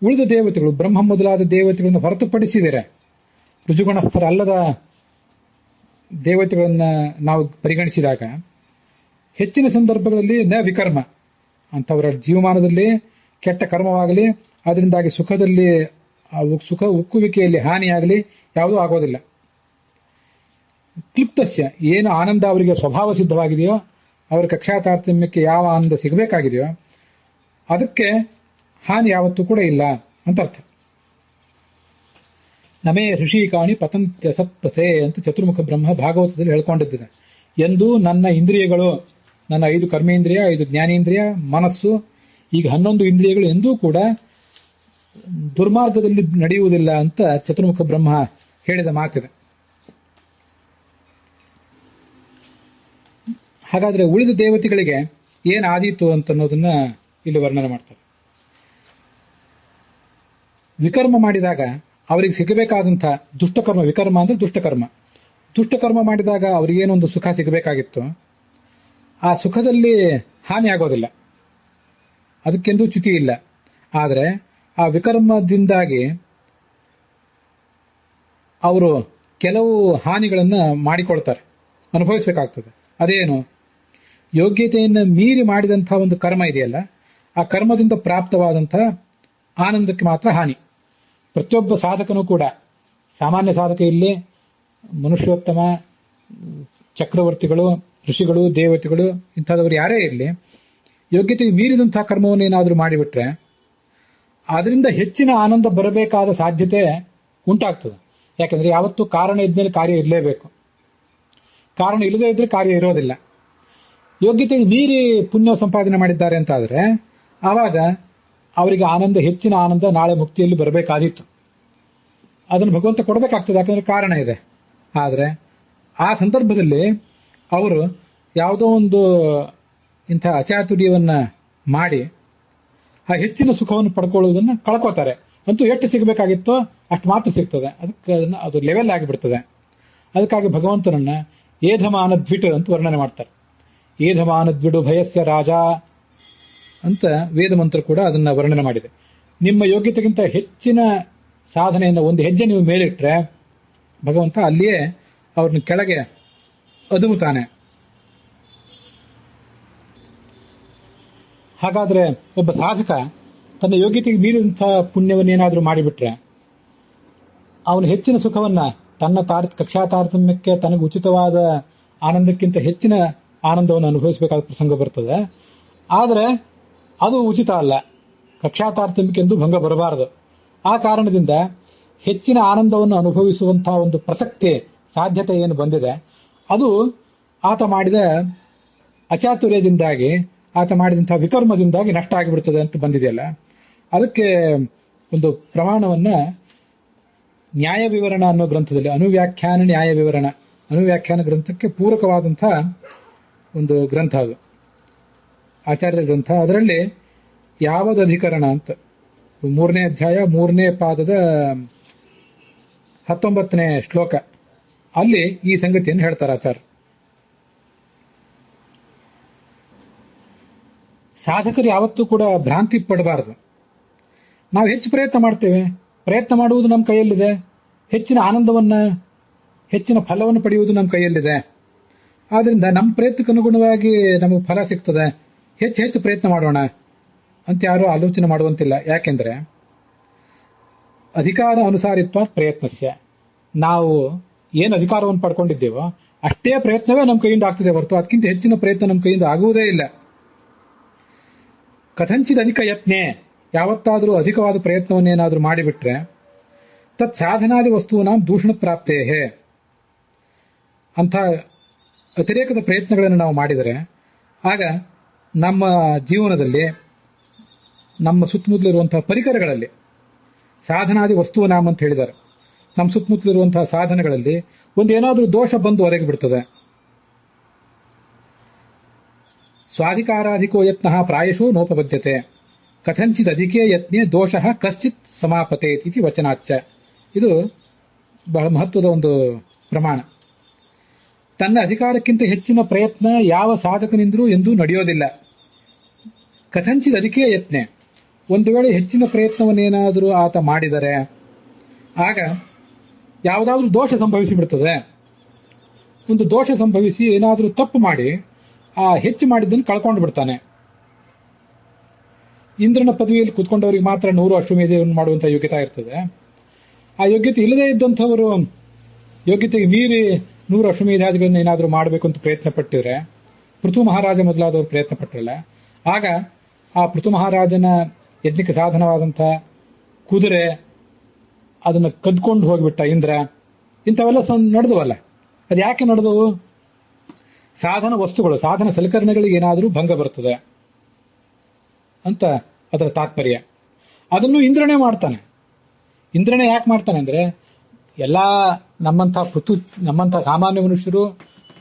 ಉಳಿದ ದೇವತೆಗಳು, ಬ್ರಹ್ಮ ಮೊದಲಾದ ದೇವತೆಗಳನ್ನು ಹೊರತುಪಡಿಸಿದರೆ ಋಜುಗುಣಸ್ಥರಲ್ಲದ ದೇವತೆಗಳನ್ನ ನಾವು ಪರಿಗಣಿಸಿದಾಗ ಹೆಚ್ಚಿನ ಸಂದರ್ಭಗಳಲ್ಲಿ ನ ವಿಕರ್ಮ, ಅಂತವರ ಜೀವಮಾನದಲ್ಲಿ ಕೆಟ್ಟ ಕರ್ಮವಾಗಲಿ, ಅದರಿಂದಾಗಿ ಸುಖದಲ್ಲಿ ಸುಖ ಉಕ್ಕುವಿಕೆಯಲ್ಲಿ ಹಾನಿಯಾಗಲಿ ಯಾವುದೂ ಆಗೋದಿಲ್ಲ. ಕ್ಲಿಪ್ತಸ್ಯ, ಏನು ಆನಂದ ಅವರಿಗೆ ಸ್ವಭಾವ ಸಿದ್ಧವಾಗಿದೆಯೋ, ಅವರ ಕಕ್ಷಾತಾರತಮ್ಯಕ್ಕೆ ಯಾವ ಆನಂದ ಸಿಗಬೇಕಾಗಿದೆಯೋ ಅದಕ್ಕೆ ಹಾನಿ ಯಾವತ್ತೂ ಕೂಡ ಇಲ್ಲ ಅಂತ ಅರ್ಥ. ನಮೇ ಋಷಿಕಾಣಿ ಪತಂತ್ಯ ಸತ್ಪಥೆ ಅಂತ ಚತುರ್ಮುಖ ಬ್ರಹ್ಮ ಭಾಗವತದಲ್ಲಿ ಹೇಳ್ಕೊಂಡಿದ್ದಾರೆ. ಎಂದು ನನ್ನ ಇಂದ್ರಿಯಗಳು, ನನ್ನ 5 ಕರ್ಮೇಂದ್ರಿಯ, 5 ಜ್ಞಾನೇಂದ್ರಿಯ, ಮನಸ್ಸು, ಈಗ 11 ಇಂದ್ರಿಯಗಳು ಎಂದೂ ಕೂಡ ದುರ್ಮಾರ್ಗದಲ್ಲಿ ನಡೆಯುವುದಿಲ್ಲ ಅಂತ ಚತುರ್ಮುಖ ಬ್ರಹ್ಮ ಹೇಳಿದ ಮಾತಿದೆ. ಹಾಗಾದ್ರೆ ಉಳಿದ ದೇವತೆಗಳಿಗೆ ಏನಾದೀತು ಅಂತ ಅನ್ನೋದನ್ನ ಇಲ್ಲಿ ವರ್ಣನೆ ಮಾಡ್ತಾರೆ. ವಿಕರ್ಮ ಮಾಡಿದಾಗ ಅವರಿಗೆ ಸಿಗಬೇಕಾದಂಥ ದುಷ್ಟಕರ್ಮ, ವಿಕರ್ಮ ಅಂದ್ರೆ ದುಷ್ಟಕರ್ಮ, ದುಷ್ಟಕರ್ಮ ಮಾಡಿದಾಗ ಅವರಿಗೇನೊಂದು ಸುಖ ಸಿಗಬೇಕಾಗಿತ್ತು, ಆ ಸುಖದಲ್ಲಿ ಹಾನಿ ಆಗೋದಿಲ್ಲ, ಅದಕ್ಕೆಂದೂ ಚ್ಯುತಿ ಇಲ್ಲ. ಆದರೆ ಆ ವಿಕರ್ಮದಿಂದಾಗಿ ಅವರು ಕೆಲವು ಹಾನಿಗಳನ್ನು ಮಾಡಿಕೊಳ್ತಾರೆ, ಅನುಭವಿಸಬೇಕಾಗ್ತದೆ. ಅದೇನು? ಯೋಗ್ಯತೆಯನ್ನು ಮೀರಿ ಮಾಡಿದಂತಹ ಒಂದು ಕರ್ಮ ಇದೆಯಲ್ಲ, ಆ ಕರ್ಮದಿಂದ ಪ್ರಾಪ್ತವಾದಂತಹ ಆನಂದಕ್ಕೆ ಮಾತ್ರ ಹಾನಿ. ಪ್ರತಿಯೊಬ್ಬ ಸಾಧಕನೂ ಕೂಡ, ಸಾಮಾನ್ಯ ಸಾಧಕ ಇಲ್ಲಿ ಮನುಷ್ಯೋತ್ತಮ, ಚಕ್ರವರ್ತಿಗಳು, ಋಷಿಗಳು, ದೇವತೆಗಳು ಇಂಥದವರು ಯಾರೇ ಇರಲಿ, ಯೋಗ್ಯತೆಗೆ ಮೀರಿದಂತಹ ಕರ್ಮವನ್ನು ಏನಾದರೂ ಮಾಡಿಬಿಟ್ರೆ ಅದರಿಂದ ಹೆಚ್ಚಿನ ಆನಂದ ಬರಬೇಕಾದ ಸಾಧ್ಯತೆ ಉಂಟಾಗ್ತದೆ. ಯಾಕಂದ್ರೆ ಯಾವತ್ತೂ ಕಾರಣ ಇದ್ಮೇಲೆ ಕಾರ್ಯ ಇರಲೇಬೇಕು. ಕಾರಣ ಇಲ್ಲದೇ ಇದ್ರೆ ಕಾರ್ಯ ಇರೋದಿಲ್ಲ. ಯೋಗ್ಯತೆಗೆ ಮೀರಿ ಪುಣ್ಯ ಸಂಪಾದನೆ ಮಾಡಿದ್ದಾರೆ ಅಂತ ಆದ್ರೆ ಆವಾಗ ಅವರಿಗೆ ಆನಂದ, ಹೆಚ್ಚಿನ ಆನಂದ ನಾಳೆ ಮುಕ್ತಿಯಲ್ಲಿ ಬರಬೇಕಾದಿತ್ತು. ಅದನ್ನು ಭಗವಂತ ಕೊಡಬೇಕಾಗ್ತದೆ, ಯಾಕಂದ್ರೆ ಕಾರಣ ಇದೆ. ಆದರೆ ಆ ಸಂದರ್ಭದಲ್ಲಿ ಅವರು ಯಾವುದೋ ಒಂದು ಇಂಥ ಅಚಾತುರ್ಯವನ್ನ ಮಾಡಿ ಆ ಹೆಚ್ಚಿನ ಸುಖವನ್ನು ಪಡ್ಕೊಳ್ಳುವುದನ್ನು ಕಳ್ಕೋತಾರೆ. ಅಂತೂ ಎಷ್ಟು ಸಿಗಬೇಕಾಗಿತ್ತೋ ಅಷ್ಟು ಮಾತ್ರ ಸಿಗ್ತದೆ, ಅದಕ್ಕೆ ಅದು ಲೆವೆಲ್ ಆಗಿಬಿಡ್ತದೆ. ಅದಕ್ಕಾಗಿ ಭಗವಂತನನ್ನ ಏಧಮಾನ ದ್ವಿಟ್ ಅಂತ ವರ್ಣನೆ ಮಾಡ್ತಾರೆ. ಏಧಮಾನ ದ್ವಿಡು ಭಯಸ್ಯ ರಾಜ ಅಂತ ವೇದ ಮಂತ್ರ ಕೂಡ ಅದನ್ನ ವರ್ಣನೆ ಮಾಡಿದೆ. ನಿಮ್ಮ ಯೋಗ್ಯತೆಗಿಂತ ಹೆಚ್ಚಿನ ಸಾಧನೆಯಿಂದ ಒಂದು ಹೆಜ್ಜೆ ನೀವು ಮೇಲಿಟ್ರೆ ಭಗವಂತ ಅಲ್ಲಿಯೇ ಅವ್ರನ್ನ ಕೆಳಗೆ ಅದುಮುತ್ತಾನೆ. ಹಾಗಾದ್ರೆ ಒಬ್ಬ ಸಾಧಕ ತನ್ನ ಯೋಗ್ಯತೆಗೆ ಮೀರಿದಂತಹ ಪುಣ್ಯವನ್ನೇನಾದ್ರೂ ಮಾಡಿಬಿಟ್ರೆ ಅವನು ಹೆಚ್ಚಿನ ಸುಖವನ್ನ ತನ್ನ ಕಕ್ಷಾ ತಾರತಮ್ಯಕ್ಕೆ ತನಗೆ ಉಚಿತವಾದ ಆನಂದಕ್ಕಿಂತ ಹೆಚ್ಚಿನ ಆನಂದವನ್ನು ಅನುಭವಿಸಬೇಕಾದ ಪ್ರಸಂಗ ಬರ್ತದೆ. ಆದರೆ ಅದು ಉಚಿತ ಅಲ್ಲ, ಕಕ್ಷಾ ತಾರತಮ್ಯಕ್ಕೆಂದು ಭಂಗ ಬರಬಾರದು. ಆ ಕಾರಣದಿಂದ ಹೆಚ್ಚಿನ ಆನಂದವನ್ನು ಅನುಭವಿಸುವಂತಹ ಒಂದು ಪ್ರಸಕ್ತಿ, ಸಾಧ್ಯತೆ ಏನು ಬಂದಿದೆ ಅದು ಆತ ಮಾಡಿದ ಅಚಾತುರ್ಯದಿಂದಾಗಿ, ಆತ ಮಾಡಿದಂತಹ ವಿಕರ್ಮದಿಂದಾಗಿ ನಷ್ಟ ಆಗಿಬಿಡ್ತದೆ ಅಂತ ಬಂದಿದೆಯಲ್ಲ. ಅದಕ್ಕೆ ಒಂದು ಪ್ರಮಾಣವನ್ನ ನ್ಯಾಯ ವಿವರಣ ಅನ್ನೋ ಗ್ರಂಥದಲ್ಲಿ, ಅನುವ್ಯಾಖ್ಯಾನ ನ್ಯಾಯ ವಿವರಣ, ಅನುವ್ಯಾಖ್ಯಾನ ಗ್ರಂಥಕ್ಕೆ ಪೂರಕವಾದಂತಹ ಒಂದು ಗ್ರಂಥ ಅದು, ಆಚಾರ್ಯರ ಗ್ರಂಥ. ಅದರಲ್ಲಿ ಯಾವದ ಅಧಿಕರಣ ಅಂತ 3ನೇ ಅಧ್ಯಾಯ 3ನೇ ಪಾದದ 19ನೇ ಶ್ಲೋಕ, ಅಲ್ಲಿ ಈ ಸಂಗತಿಯನ್ನು ಹೇಳ್ತಾರೆ ಆಚಾರ್ಯ. ಸಾಧಕರು ಯಾವತ್ತೂ ಕೂಡ ಭ್ರಾಂತಿ ಪಡಬಾರದು. ನಾವು ಹೆಚ್ಚು ಪ್ರಯತ್ನ ಮಾಡ್ತೇವೆ, ಪ್ರಯತ್ನ ಮಾಡುವುದು ನಮ್ಮ ಕೈಯಲ್ಲಿದೆ. ಹೆಚ್ಚಿನ ಆನಂದವನ್ನ, ಹೆಚ್ಚಿನ ಫಲವನ್ನು ಪಡೆಯುವುದು ನಮ್ಮ ಕೈಯಲ್ಲಿದೆ. ಆದ್ರಿಂದ ನಮ್ಮ ಪ್ರಯತ್ನಕ್ಕೆ ಅನುಗುಣವಾಗಿ ನಮಗೆ ಫಲ ಸಿಗ್ತದೆ, ಹೆಚ್ಚು ಹೆಚ್ಚು ಪ್ರಯತ್ನ ಮಾಡೋಣ ಅಂತ ಯಾರು ಆಲೋಚನೆ ಮಾಡುವಂತಿಲ್ಲ. ಯಾಕೆಂದ್ರೆ ಅಧಿಕಾರ ಅನುಸಾರಿತ್ವ ಪ್ರಯತ್ನಸ್ಯ, ನಾವು ಏನು ಅಧಿಕಾರವನ್ನು ಪಡ್ಕೊಂಡಿದ್ದೇವೋ ಅಷ್ಟೇ ಪ್ರಯತ್ನವೇ ನಮ್ಮ ಕೈಯಿಂದ ಆಗ್ತದೆ ಹೊರತು ಅದಕ್ಕಿಂತ ಹೆಚ್ಚಿನ ಪ್ರಯತ್ನ ನಮ್ಮ ಕೈಯಿಂದ ಆಗುವುದೇ ಇಲ್ಲ. ಕಥಂಚಿದ ಅಧಿಕ ಯತ್ನೆ, ಯಾವತ್ತಾದರೂ ಅಧಿಕವಾದ ಪ್ರಯತ್ನವನ್ನೇನಾದರೂ ಮಾಡಿಬಿಟ್ರೆ ತತ್ ಸಾಧನಾದಿ ವಸ್ತುವಿನ ದೂಷಣ ಪ್ರಾಪ್ತೇ, ಅಂಥ ಅತಿರೇಕದ ಪ್ರಯತ್ನಗಳನ್ನು ನಾವು ಮಾಡಿದರೆ ಆಗ ನಮ್ಮ ಜೀವನದಲ್ಲಿ, ನಮ್ಮ ಸುತ್ತಮುತ್ತಲಿರುವಂತಹ ಪರಿಕರಗಳಲ್ಲಿ, ಸಾಧನಾದಿ ವಸ್ತುವನಾಮ ಅಂತ ಹೇಳಿದ್ದಾರೆ, ನಮ್ಮ ಸುತ್ತಮುತ್ತಲಿರುವಂತಹ ಸಾಧನಗಳಲ್ಲಿ ಒಂದೇನಾದ್ರೂ ದೋಷ ಬಂದು ಹೊರಗೆ ಬಿಡ್ತದೆ. ಸ್ವಾಧಿಕಾರಾಧಿಕೋ ಯತ್ನ ಪ್ರಾಯಶೋ ನೋಪಬದ್ಧತೆ, ಕಥಂಚಿತ್ ಅಧಿಕೇ ಯತ್ನೆ ದೋಷ ಕಶ್ಚಿತ್ ಸಮಾಪತೆ ಇತಿ ವಚನಾಚ್ಚ. ಇದು ಬಹಳ ಮಹತ್ವದ ಒಂದು ಪ್ರಮಾಣ. ತನ್ನ ಅಧಿಕಾರಕ್ಕಿಂತ ಹೆಚ್ಚಿನ ಪ್ರಯತ್ನ ಯಾವ ಸಾಧಕನಿಂದಲೂ ಎಂದೂ ನಡೆಯೋದಿಲ್ಲ. ಕಥಂಚಿತ್ ಅಧಿಕೇ ಯತ್ನೆ, ಒಂದು ವೇಳೆ ಹೆಚ್ಚಿನ ಪ್ರಯತ್ನವನ್ನೇನಾದರೂ ಆತ ಮಾಡಿದರೆ ಆಗ ಯಾವುದಾದ್ರೂ ದೋಷ ಸಂಭವಿಸಿ ಬಿಡ್ತದೆ. ಒಂದು ದೋಷ ಸಂಭವಿಸಿ ಏನಾದರೂ ತಪ್ಪು ಮಾಡಿ ಆ ಹೆಚ್ಚು ಮಾಡಿದ್ದನ್ನು ಕಳ್ಕೊಂಡು ಬಿಡ್ತಾನೆ. ಇಂದ್ರನ ಪದವಿಯಲ್ಲಿ ಕೂತ್ಕೊಂಡವರಿಗೆ ಮಾತ್ರ 100 ಅಶ್ವಮೇಧವನ್ನು ಮಾಡುವಂತಹ ಯೋಗ್ಯತೆ ಇರ್ತದೆ. ಆ ಯೋಗ್ಯತೆ ಇಲ್ಲದೇ ಇದ್ದಂಥವರು ಯೋಗ್ಯತೆಗೆ ಮೀರಿ 100 ಅಶ್ವಮೇಧಾದಿಗಳನ್ನು ಏನಾದರೂ ಮಾಡಬೇಕು ಅಂತ ಪ್ರಯತ್ನ ಪಟ್ಟಿದ್ರೆ, ಪೃಥು ಮಹಾರಾಜ ಮೊದಲಾದವರು ಪ್ರಯತ್ನ ಪಟ್ಟರಲ್ಲ, ಆಗ ಆ ಪೃಥು ಮಹಾರಾಜನ ಯಜ್ಞಕ್ಕೆ ಸಾಧನವಾದಂತಹ ಕುದುರೆ ಅದನ್ನು ಕದ್ಕೊಂಡು ಹೋಗಿಬಿಟ್ಟ ಇಂದ್ರ. ಇಂಥವೆಲ್ಲ ನಡೆದವಲ್ಲ. ಅದು ಯಾಕೆ ನಡೆದವು? ಸಾಧನ ವಸ್ತುಗಳು, ಸಾಧನ ಸಲಕರಣೆಗಳಿಗೆ ಏನಾದರೂ ಭಂಗ ಬರ್ತದೆ ಅಂತ ಅದರ ತಾತ್ಪರ್ಯ. ಅದನ್ನು ಇಂದ್ರನೇ ಮಾಡ್ತಾನೆ. ಇಂದ್ರನೇ ಯಾಕೆ ಮಾಡ್ತಾನೆ ಅಂದ್ರೆ, ಎಲ್ಲಾ ನಮ್ಮಂತಹ ಸಾಮಾನ್ಯ ಮನುಷ್ಯರು,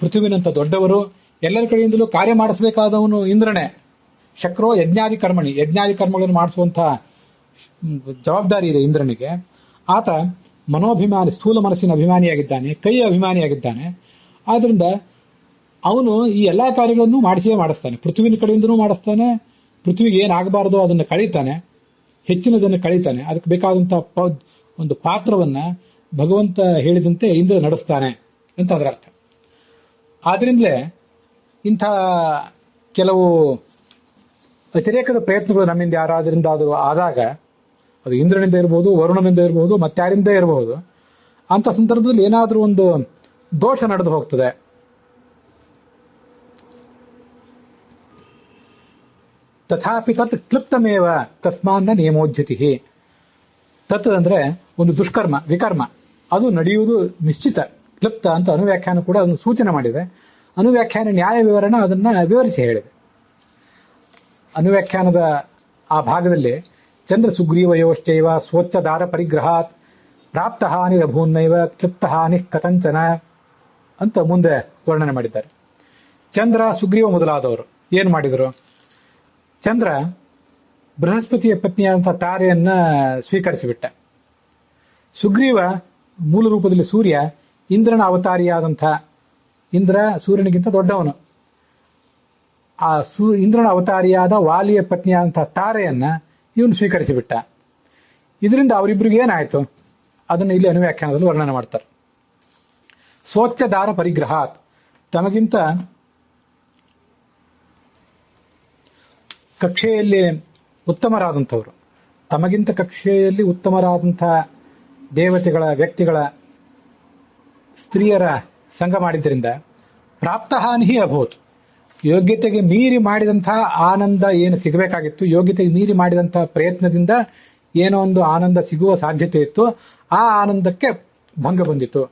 ಪೃಥ್ವಿನಂತ ದೊಡ್ಡವರು, ಎಲ್ಲರ ಕಡೆಯಿಂದಲೂ ಕಾರ್ಯ ಮಾಡಿಸಬೇಕಾದವನು ಇಂದ್ರನೇ. ಶಕ್ರೋ ಯಜ್ಞಾದಿ ಕರ್ಮಣಿ, ಯಜ್ಞಾದಿ ಕರ್ಮಗಳನ್ನು ಮಾಡಿಸುವಂತಹ ಜವಾಬ್ದಾರಿ ಇದೆ ಇಂದ್ರನಿಗೆ. ಆತ ಮನೋಭಿಮಾನಿ, ಸ್ಥೂಲ ಮನಸ್ಸಿನ ಅಭಿಮಾನಿಯಾಗಿದ್ದಾನೆ, ಕೈಯ ಅಭಿಮಾನಿಯಾಗಿದ್ದಾನೆ. ಆದ್ರಿಂದ ಅವನು ಈ ಎಲ್ಲಾ ಕಾರ್ಯಗಳನ್ನು ಮಾಡಿಸ್ತಾನೆ. ಪೃಥ್ವಿನ ಕಡೆಯಿಂದನೂ ಮಾಡಿಸ್ತಾನೆ, ಪೃಥ್ವಿಗೆ ಏನಾಗಬಾರದೋ ಅದನ್ನು ಕಳೀತಾನೆ, ಹೆಚ್ಚಿನದನ್ನು ಕಳೀತಾನೆ. ಅದಕ್ಕೆ ಬೇಕಾದಂತಹ ಒಂದು ಪಾತ್ರವನ್ನ ಭಗವಂತ ಹೇಳಿದಂತೆ ಇಂದ್ರ ನಡೆಸ್ತಾನೆ ಅಂತ ಅದರ ಅರ್ಥ. ಆದ್ರಿಂದಲೇ ಇಂಥ ಕೆಲವು ಅತಿರೇಕದ ಪ್ರಯತ್ನಗಳು ನಮ್ಮಿಂದ ಯಾರಾದ್ರಿಂದ ಆದಾಗ, ಅದು ಇಂದ್ರನಿಂದ ಇರಬಹುದು, ವರುಣನಿಂದ ಇರಬಹುದು, ಮತ್ತಾರಿಂದ ಇರಬಹುದು, ಅಂತ ಸಂದರ್ಭದಲ್ಲಿ ಏನಾದರೂ ಒಂದು ದೋಷ ನಡೆದು ಹೋಗ್ತದೆ. ತಥಾಪಿ ತತ್ ಕ್ಲಿಪ್ತಮೇವ ತಸ್ಮಾನ್ನ ನಿಯಮೋಜ್ಯತಿ. ತತ್ ಅಂದ್ರೆ ಒಂದು ದುಷ್ಕರ್ಮ, ವಿಕರ್ಮ, ಅದು ನಡೆಯುವುದು ನಿಶ್ಚಿತ. ಕ್ಲಿಪ್ತ ಅಂತ ಅನುವ್ಯಾಖ್ಯಾನ ಕೂಡ ಅದನ್ನು ಸೂಚನೆ ಮಾಡಿದೆ. ಅನುವ್ಯಾಖ್ಯಾನ ನ್ಯಾಯ ವಿವರಣ ಅದನ್ನ ವಿವರಿಸಿ ಹೇಳಿದೆ. ಅನುವ್ಯಾಖ್ಯಾನದ ಆ ಭಾಗದಲ್ಲಿ ಚಂದ್ರ ಸುಗ್ರೀವಯೋಶ್ಚೈವ ಸ್ವಚ್ಛ ದಾರ ಪರಿಗ್ರಹಾತ್ ಪ್ರಾಪ್ತ ಹಾನಿರಭೂನ್ನೈವ ಕ್ಲಿಪ್ತ ಹಾನಿ ಕಥಂಚನ ಅಂತ ಮುಂದೆ ವರ್ಣನೆ ಮಾಡಿದ್ದಾರೆ. ಚಂದ್ರ, ಸುಗ್ರೀವ ಮೊದಲಾದವರು ಏನ್ ಮಾಡಿದರು? ಚಂದ್ರ ಬೃಹಸ್ಪತಿಯ ಪತ್ನಿಯಾದಂತಹ ತಾರೆಯನ್ನ ಸ್ವೀಕರಿಸಿಬಿಟ್ಟ. ಸುಗ್ರೀವ ಮೂಲ ರೂಪದಲ್ಲಿ ಸೂರ್ಯ, ಇಂದ್ರನ ಅವತಾರಿಯಾದಂಥ ಇಂದ್ರ ಸೂರ್ಯನಿಗಿಂತ ದೊಡ್ಡವನು. ಆ ಇಂದ್ರನ ಅವತಾರಿಯಾದ ವಾಲಿಯ ಪತ್ನಿಯಾದಂತಹ ತಾರೆಯನ್ನ ಇವನು ಸ್ವೀಕರಿಸಿಬಿಟ್ಟ. ಇದರಿಂದ ಅವರಿಬ್ಬರಿಗೆ ಏನಾಯ್ತು ಅದನ್ನು ಇಲ್ಲಿ ಅನುವ್ಯಾಖ್ಯಾನದಲ್ಲಿ ವರ್ಣನೆ ಮಾಡ್ತಾರೆ. ಸ್ವಚ್ಛ ದಾರ ಪರಿಗ್ರಹಾತ್, ತಮಗಿಂತ ಕಕ್ಷೆಯಲ್ಲಿ ಉತ್ತಮರಾದಂಥವ್ರು, ತಮಗಿಂತ ಕಕ್ಷೆಯಲ್ಲಿ ಉತ್ತಮರಾದಂತಹ ದೇವತೆಗಳ, ವ್ಯಕ್ತಿಗಳ, ಸ್ತ್ರೀಯರ ಸಂಘ ಮಾಡಿದ್ದರಿಂದ ಪ್ರಾಪ್ತಹಾನಿ ಅಭೂತ್, ಯೋಗ್ಯತೆಗೆ ಮೀರಿ ಮಾಡಿದಂತಹ ಆನಂದ ಏನು ಸಿಗಬೇಕಾಗಿತ್ತು, ಯೋಗ್ಯತೆಗೆ ಮೀರಿ ಮಾಡಿದಂತಹ ಪ್ರಯತ್ನದಿಂದ ಏನೋ ಒಂದು ಆನಂದ ಸಿಗುವ ಸಾಧ್ಯತೆ ಇತ್ತು, ಆ ಆನಂದಕ್ಕೆ ಭಂಗ ಬಂದಿತ್ತು.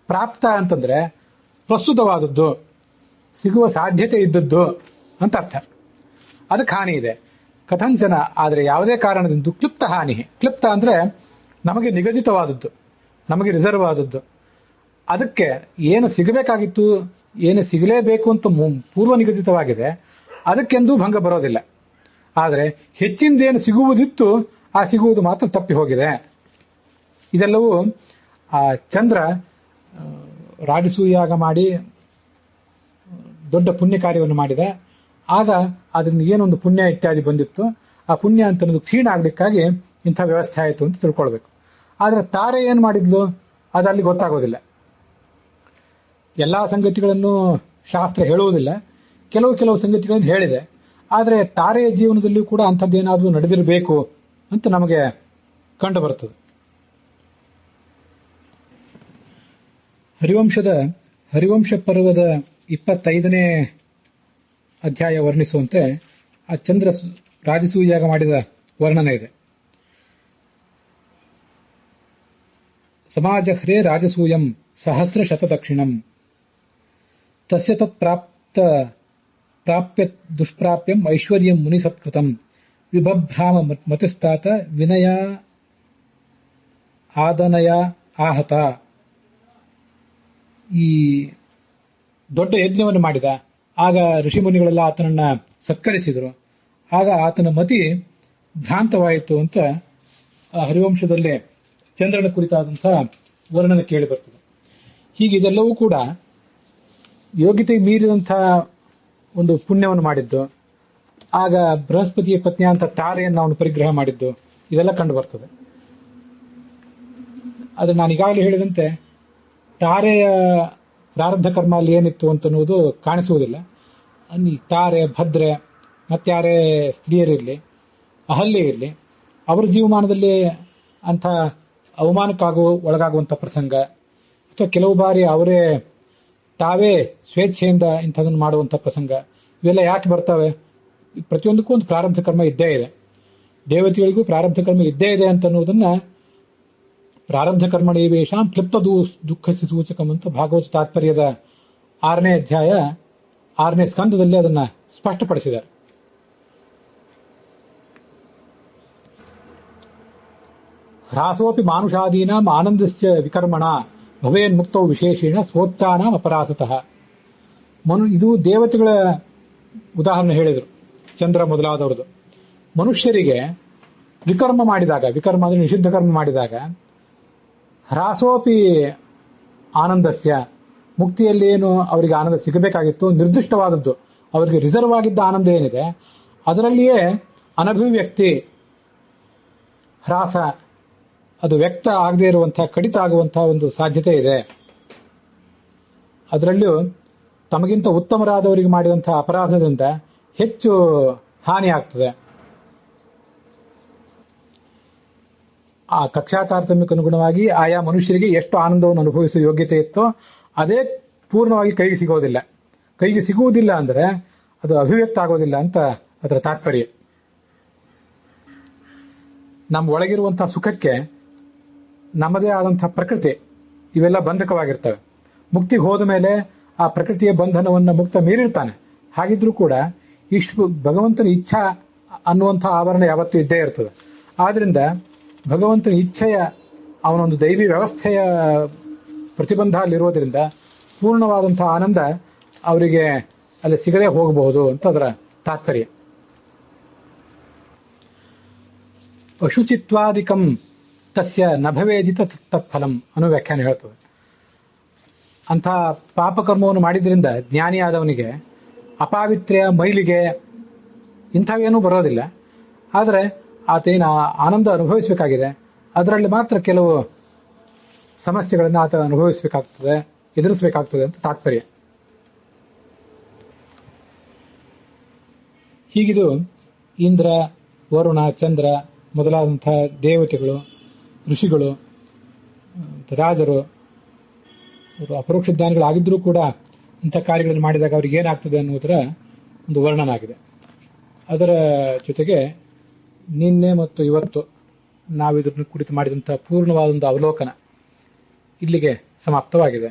ಪ್ರಾಪ್ತ ಅಂತಂದ್ರೆ ಪ್ರಸ್ತುತವಾದದ್ದು, ಸಿಗುವ ಸಾಧ್ಯತೆ ಇದ್ದದ್ದು ಅಂತ ಅರ್ಥ. ಅದಕ್ಕೆ ಹಾನಿ ಇದೆ. ಕಥಂಚನ, ಆದರೆ ಯಾವುದೇ ಕಾರಣದಿಂದ ಕ್ಲಿಪ್ತ ಹಾನಿ. ಕ್ಲಿಪ್ತ ಅಂದ್ರೆ ನಮಗೆ ನಿಗದಿತವಾದದ್ದು, ನಮಗೆ ರಿಸರ್ವ್ ಆದದ್ದು, ಅದಕ್ಕೆ ಏನು ಸಿಗಬೇಕಾಗಿತ್ತು, ಏನು ಸಿಗಲೇಬೇಕು ಅಂತ ಪೂರ್ವ ನಿಗದಿತವಾಗಿದೆ, ಅದಕ್ಕೆಂದೂ ಭಂಗ ಬರೋದಿಲ್ಲ. ಆದರೆ ಹೆಚ್ಚಿಂದೇನು ಸಿಗುವುದಿತ್ತು ಆ ಸಿಗುವುದು ಮಾತ್ರ ತಪ್ಪಿ ಹೋಗಿದೆ. ಇದೆಲ್ಲವೂ ಆ ಚಂದ್ರ ರಾಜಸೂಯಾಗ ಮಾಡಿ ದೊಡ್ಡ ಪುಣ್ಯ ಕಾರ್ಯವನ್ನು ಮಾಡಿದ. ಆಗ ಅದರಿಂದ ಏನೊಂದು ಪುಣ್ಯ ಇತ್ಯಾದಿ ಬಂದಿತ್ತು, ಆ ಪುಣ್ಯ ಅಂತ ಕ್ಷೀಣ ಆಗ್ಲಿಕ್ಕಾಗಿ ಇಂಥ ವ್ಯವಸ್ಥೆ ಆಯಿತು ಅಂತ ತಿಳ್ಕೊಳ್ಬೇಕು. ಆದ್ರೆ ತಾರೆ ಏನ್ ಮಾಡಿದ್ಲು ಅದು ಅಲ್ಲಿ ಗೊತ್ತಾಗೋದಿಲ್ಲ. ಎಲ್ಲಾ ಸಂಗತಿಗಳನ್ನು ಶಾಸ್ತ್ರ ಹೇಳುವುದಿಲ್ಲ, ಕೆಲವು ಸಂಗತಿಗಳನ್ನು ಹೇಳಿದೆ. ಆದರೆ ತಾರೆಯ ಜೀವನದಲ್ಲಿಯೂ ಕೂಡ ಅಂಥದ್ದೇನಾದ್ರೂ ನಡೆದಿರಬೇಕು ಅಂತ ನಮಗೆ ಕಂಡು ಬರ್ತದೆ. ಹರಿವಂಶ ಪರ್ವದ 25ನೇ ಅಧ್ಯಾಯ ವರ್ಣಿಸುವಂತೆ ಆ ಚಂದ್ರ ರಾಜಸೂಯಾಗ ಮಾಡಿದ ವರ್ಣನೆ ಇದೆ. ಸಮಾಜಹ್ರೇ ರಾಜಸೂಯಂ ಸಹಸ್ರ ಶತದಕ್ಷಿಣಂ ತಸ್ಯ ತತ್ ಪ್ರಾಪ್ಯ ದುಷ್ಪ್ರಾಪ್ಯಂ ಐಶ್ವರ್ಯಂ ಮುನಿ ಸತ್ಕೃತಂ ವಿಭಭ್ರಾಮ ಮತಿಸ್ತಾತ ವಿನಯ ಆದನಯ ಆಹತ. ಈ ದೊಡ್ಡ ಯಜ್ಞವನ್ನು ಮಾಡಿದ. ಆಗ ಋಷಿಮುನಿಗಳೆಲ್ಲ ಆತನನ್ನ ಸತ್ಕರಿಸಿದರು. ಆಗ ಆತನ ಮತಿ ಭ್ರಾಂತವಾಯಿತು ಅಂತ ಹರಿವಂಶದಲ್ಲೇ ಚಂದ್ರನ ಕುರಿತಾದಂತಹ ವರ್ಣನೆ ಕೇಳಿ ಬರ್ತದೆ. ಹೀಗೆ ಇದೆಲ್ಲವೂ ಕೂಡ ಯೋಗ್ಯತೆಗೆ ಮೀರಿದಂತಹ ಒಂದು ಪುಣ್ಯವನ್ನು ಮಾಡಿದ್ದು, ಆಗ ಬೃಹಸ್ಪತಿಯ ಪತ್ನಿ ಅಂತ ತಾರೆಯನ್ನು ಅವನು ಪರಿಗ್ರಹ ಮಾಡಿದ್ದು, ಇದೆಲ್ಲ ಕಂಡು ಬರ್ತದೆ. ಆದರೆ ನಾನು ಈಗಾಗಲೇ ಹೇಳಿದಂತೆ ತಾರೆಯ ಪ್ರಾರಬ್ಧ ಕರ್ಮ ಅಲ್ಲಿ ಏನಿತ್ತು ಅಂತನ್ನುವುದು ಕಾಣಿಸುವುದಿಲ್ಲ. ತಾರೆ, ಭದ್ರೆ, ಮತ್ತಾರೇ ಸ್ತ್ರೀಯರಿರಲಿ, ಅಹಲ್ಯೆ ಇರಲಿ, ಅವರ ಜೀವಮಾನದಲ್ಲಿ ಅಂಥ ಒಳಗಾಗುವಂಥ ಪ್ರಸಂಗ, ಅಥವಾ ಕೆಲವು ಬಾರಿ ಅವರೇ ತಾವೇ ಸ್ವೇಚ್ಛೆಯಿಂದ ಇಂಥದನ್ನು ಮಾಡುವಂಥ ಪ್ರಸಂಗ, ಇವೆಲ್ಲ ಯಾಕೆ ಬರ್ತವೆ? ಪ್ರತಿಯೊಂದಕ್ಕೂ ಒಂದು ಪ್ರಾರಬ್ಧ ಕರ್ಮ ಇದ್ದೇ ಇದೆ. ದೇವತೆಗಳಿಗೂ ಪ್ರಾರಬ್ಧ ಕರ್ಮ ಇದ್ದೇ ಇದೆ ಅಂತನ್ನುವುದನ್ನ ಪ್ರಾರಬ್ಧ ಕರ್ಮಣೇವೇಶಾಂ ಕ್ಲಿಪ್ತ ದುಃಖಸ್ಯ ಸೂಚಕಂ ಅಂತ ಭಾಗವತ ತಾತ್ಪರ್ಯದ 6ನೇ ಅಧ್ಯಾಯ 6ನೇ ಸ್ಕಂದದಲ್ಲಿ ಅದನ್ನ ಸ್ಪಷ್ಟಪಡಿಸಿದ್ದಾರೆ. ಹ್ರಾಸೋಪಿ ಮಾನುಷಾದೀನಾಂ ಆನಂದಸ್ಯ ವಿಕರ್ಮಣ ಭವೇನ್ ಮುಕ್ತೌ ವಿಶೇಷೇಣ ಸ್ವೋತ್ಸಾನಾಂ ಅಪರಾಸತಃ. ಇದು ದೇವತೆಗಳ ಉದಾಹರಣೆ ಹೇಳಿದರು, ಚಂದ್ರ ಮೊದಲಾದವರದು. ಮನುಷ್ಯರಿಗೆ ವಿಕರ್ಮ ಮಾಡಿದಾಗ, ವಿಕರ್ಮ ಅಂದ್ರೆ ನಿಷಿದ್ಧ ಕರ್ಮ ಮಾಡಿದಾಗ, ಹ್ರಾಸೋಪಿ ಆನಂದಸ್ಯ, ಮುಕ್ತಿಯಲ್ಲಿ ಏನು ಅವರಿಗೆ ಆನಂದ ಸಿಗಬೇಕಾಗಿತ್ತು, ನಿರ್ದಿಷ್ಟವಾದದ್ದು ಅವರಿಗೆ ರಿಸರ್ವ್ ಆಗಿದ್ದ ಆನಂದ ಏನಿದೆ ಅದರಲ್ಲಿಯೇ ಅನಭಿವ್ಯಕ್ತಿ, ಹ್ರಾಸ, ಅದು ವ್ಯಕ್ತ ಆಗದೇ ಇರುವಂತಹ, ಕಡಿತ ಆಗುವಂತಹ ಒಂದು ಸಾಧ್ಯತೆ ಇದೆ. ಅದರಲ್ಲಿಯೂ ತಮಗಿಂತ ಉತ್ತಮರಾದವರಿಗೆ ಮಾಡಿದಂತಹ ಅಪರಾಧದಿಂದ ಹೆಚ್ಚು ಹಾನಿ ಆಗ್ತದೆ. ಆ ಕಕ್ಷಾ ತಾರತಮ್ಯಕ್ಕೆ ಅನುಗುಣವಾಗಿ ಆಯಾ ಮನುಷ್ಯರಿಗೆ ಎಷ್ಟು ಆನಂದವನ್ನು ಅನುಭವಿಸುವ ಯೋಗ್ಯತೆ ಇತ್ತೋ ಅದೇ ಪೂರ್ಣವಾಗಿ ಕೈಗೆ ಸಿಗೋದಿಲ್ಲ. ಕೈಗೆ ಸಿಗುವುದಿಲ್ಲ ಅಂದರೆ ಅದು ಅಭಿವ್ಯಕ್ತ ಆಗೋದಿಲ್ಲ ಅಂತ ಅದರ ತಾತ್ಪರ್ಯ. ನಮ್ಮ ಒಳಗಿರುವಂತಹ ಸುಖಕ್ಕೆ ನಮ್ಮದೇ ಆದಂತಹ ಪ್ರಕೃತಿ ಇವೆಲ್ಲ ಬಂಧಕವಾಗಿರ್ತವೆ. ಮುಕ್ತಿಗೆ ಹೋದ ಮೇಲೆ ಆ ಪ್ರಕೃತಿಯ ಬಂಧನವನ್ನು ಮುಕ್ತ ಮೀರಿರ್ತಾನೆ. ಹಾಗಿದ್ರೂ ಕೂಡ ಇಷ್ಟು ಭಗವಂತನ ಇಚ್ಛಾ ಅನ್ನುವಂಥ ಆವರಣ ಯಾವತ್ತೂ ಇದ್ದೇ ಇರ್ತದೆ. ಆದ್ರಿಂದ ಭಗವಂತನ ಇಚ್ಛೆಯ ಅವನೊಂದು ದೈವಿ ವ್ಯವಸ್ಥೆಯ ಪ್ರತಿಬಂಧ ಅಲ್ಲಿರೋದ್ರಿಂದ ಪೂರ್ಣವಾದಂತಹ ಆನಂದ ಅವರಿಗೆ ಅಲ್ಲಿ ಸಿಗದೆ ಹೋಗಬಹುದು ಅಂತ ಅದರ ತಾತ್ಪರ್ಯ. ಅಶುಚಿತ್ವಾದಿಕಂ ತಸ್ಯ ನಭವೇದಿತ ತತ್ಫಲಂ ಅನ್ನೋ ವ್ಯಾಖ್ಯಾನ ಹೇಳ್ತದೆ. ಅಂಥ ಪಾಪಕರ್ಮವನ್ನು ಮಾಡಿದ್ರಿಂದ ಜ್ಞಾನಿಯಾದವನಿಗೆ ಅಪಾವಿತ್ರ್ಯ, ಮೈಲಿಗೆ ಇಂಥವೇನೂ ಬರೋದಿಲ್ಲ. ಆದರೆ ಆತೇನು ಆನಂದ ಅನುಭವಿಸಬೇಕಾಗಿದೆ, ಅದರಲ್ಲಿ ಮಾತ್ರ ಕೆಲವು ಸಮಸ್ಯೆಗಳನ್ನು ಆತ ಅನುಭವಿಸಬೇಕಾಗ್ತದೆ, ಎದುರಿಸಬೇಕಾಗ್ತದೆ ಅಂತ ತಾತ್ಪರ್ಯ. ಹೀಗಿದು ಇಂದ್ರ, ವರುಣ, ಚಂದ್ರ ಮೊದಲಾದಂಥ ದೇವತೆಗಳು, ಋಷಿಗಳು, ರಾಜರು ಅವರು ಅಪರೋಕ್ಷ ಜ್ಞಾನಿಗಳಾಗಿದ್ರೂ ಕೂಡ ಇಂಥ ಕಾರ್ಯಗಳನ್ನು ಮಾಡಿದಾಗ ಅವ್ರಿಗೆ ಏನಾಗ್ತದೆ ಅನ್ನುವುದರ ಒಂದು ವರ್ಣನಾಗಿದೆ. ಅದರ ಜೊತೆಗೆ ನಿನ್ನೆ ಮತ್ತು ಇವತ್ತು ನಾವಿದನ್ನು ಕುರಿತು ಮಾಡಿದಂಥ ಪೂರ್ಣವಾದ ಒಂದು ಅವಲೋಕನ ಇಲ್ಲಿಗೆ ಸಮಾಪ್ತವಾಗಿದೆ.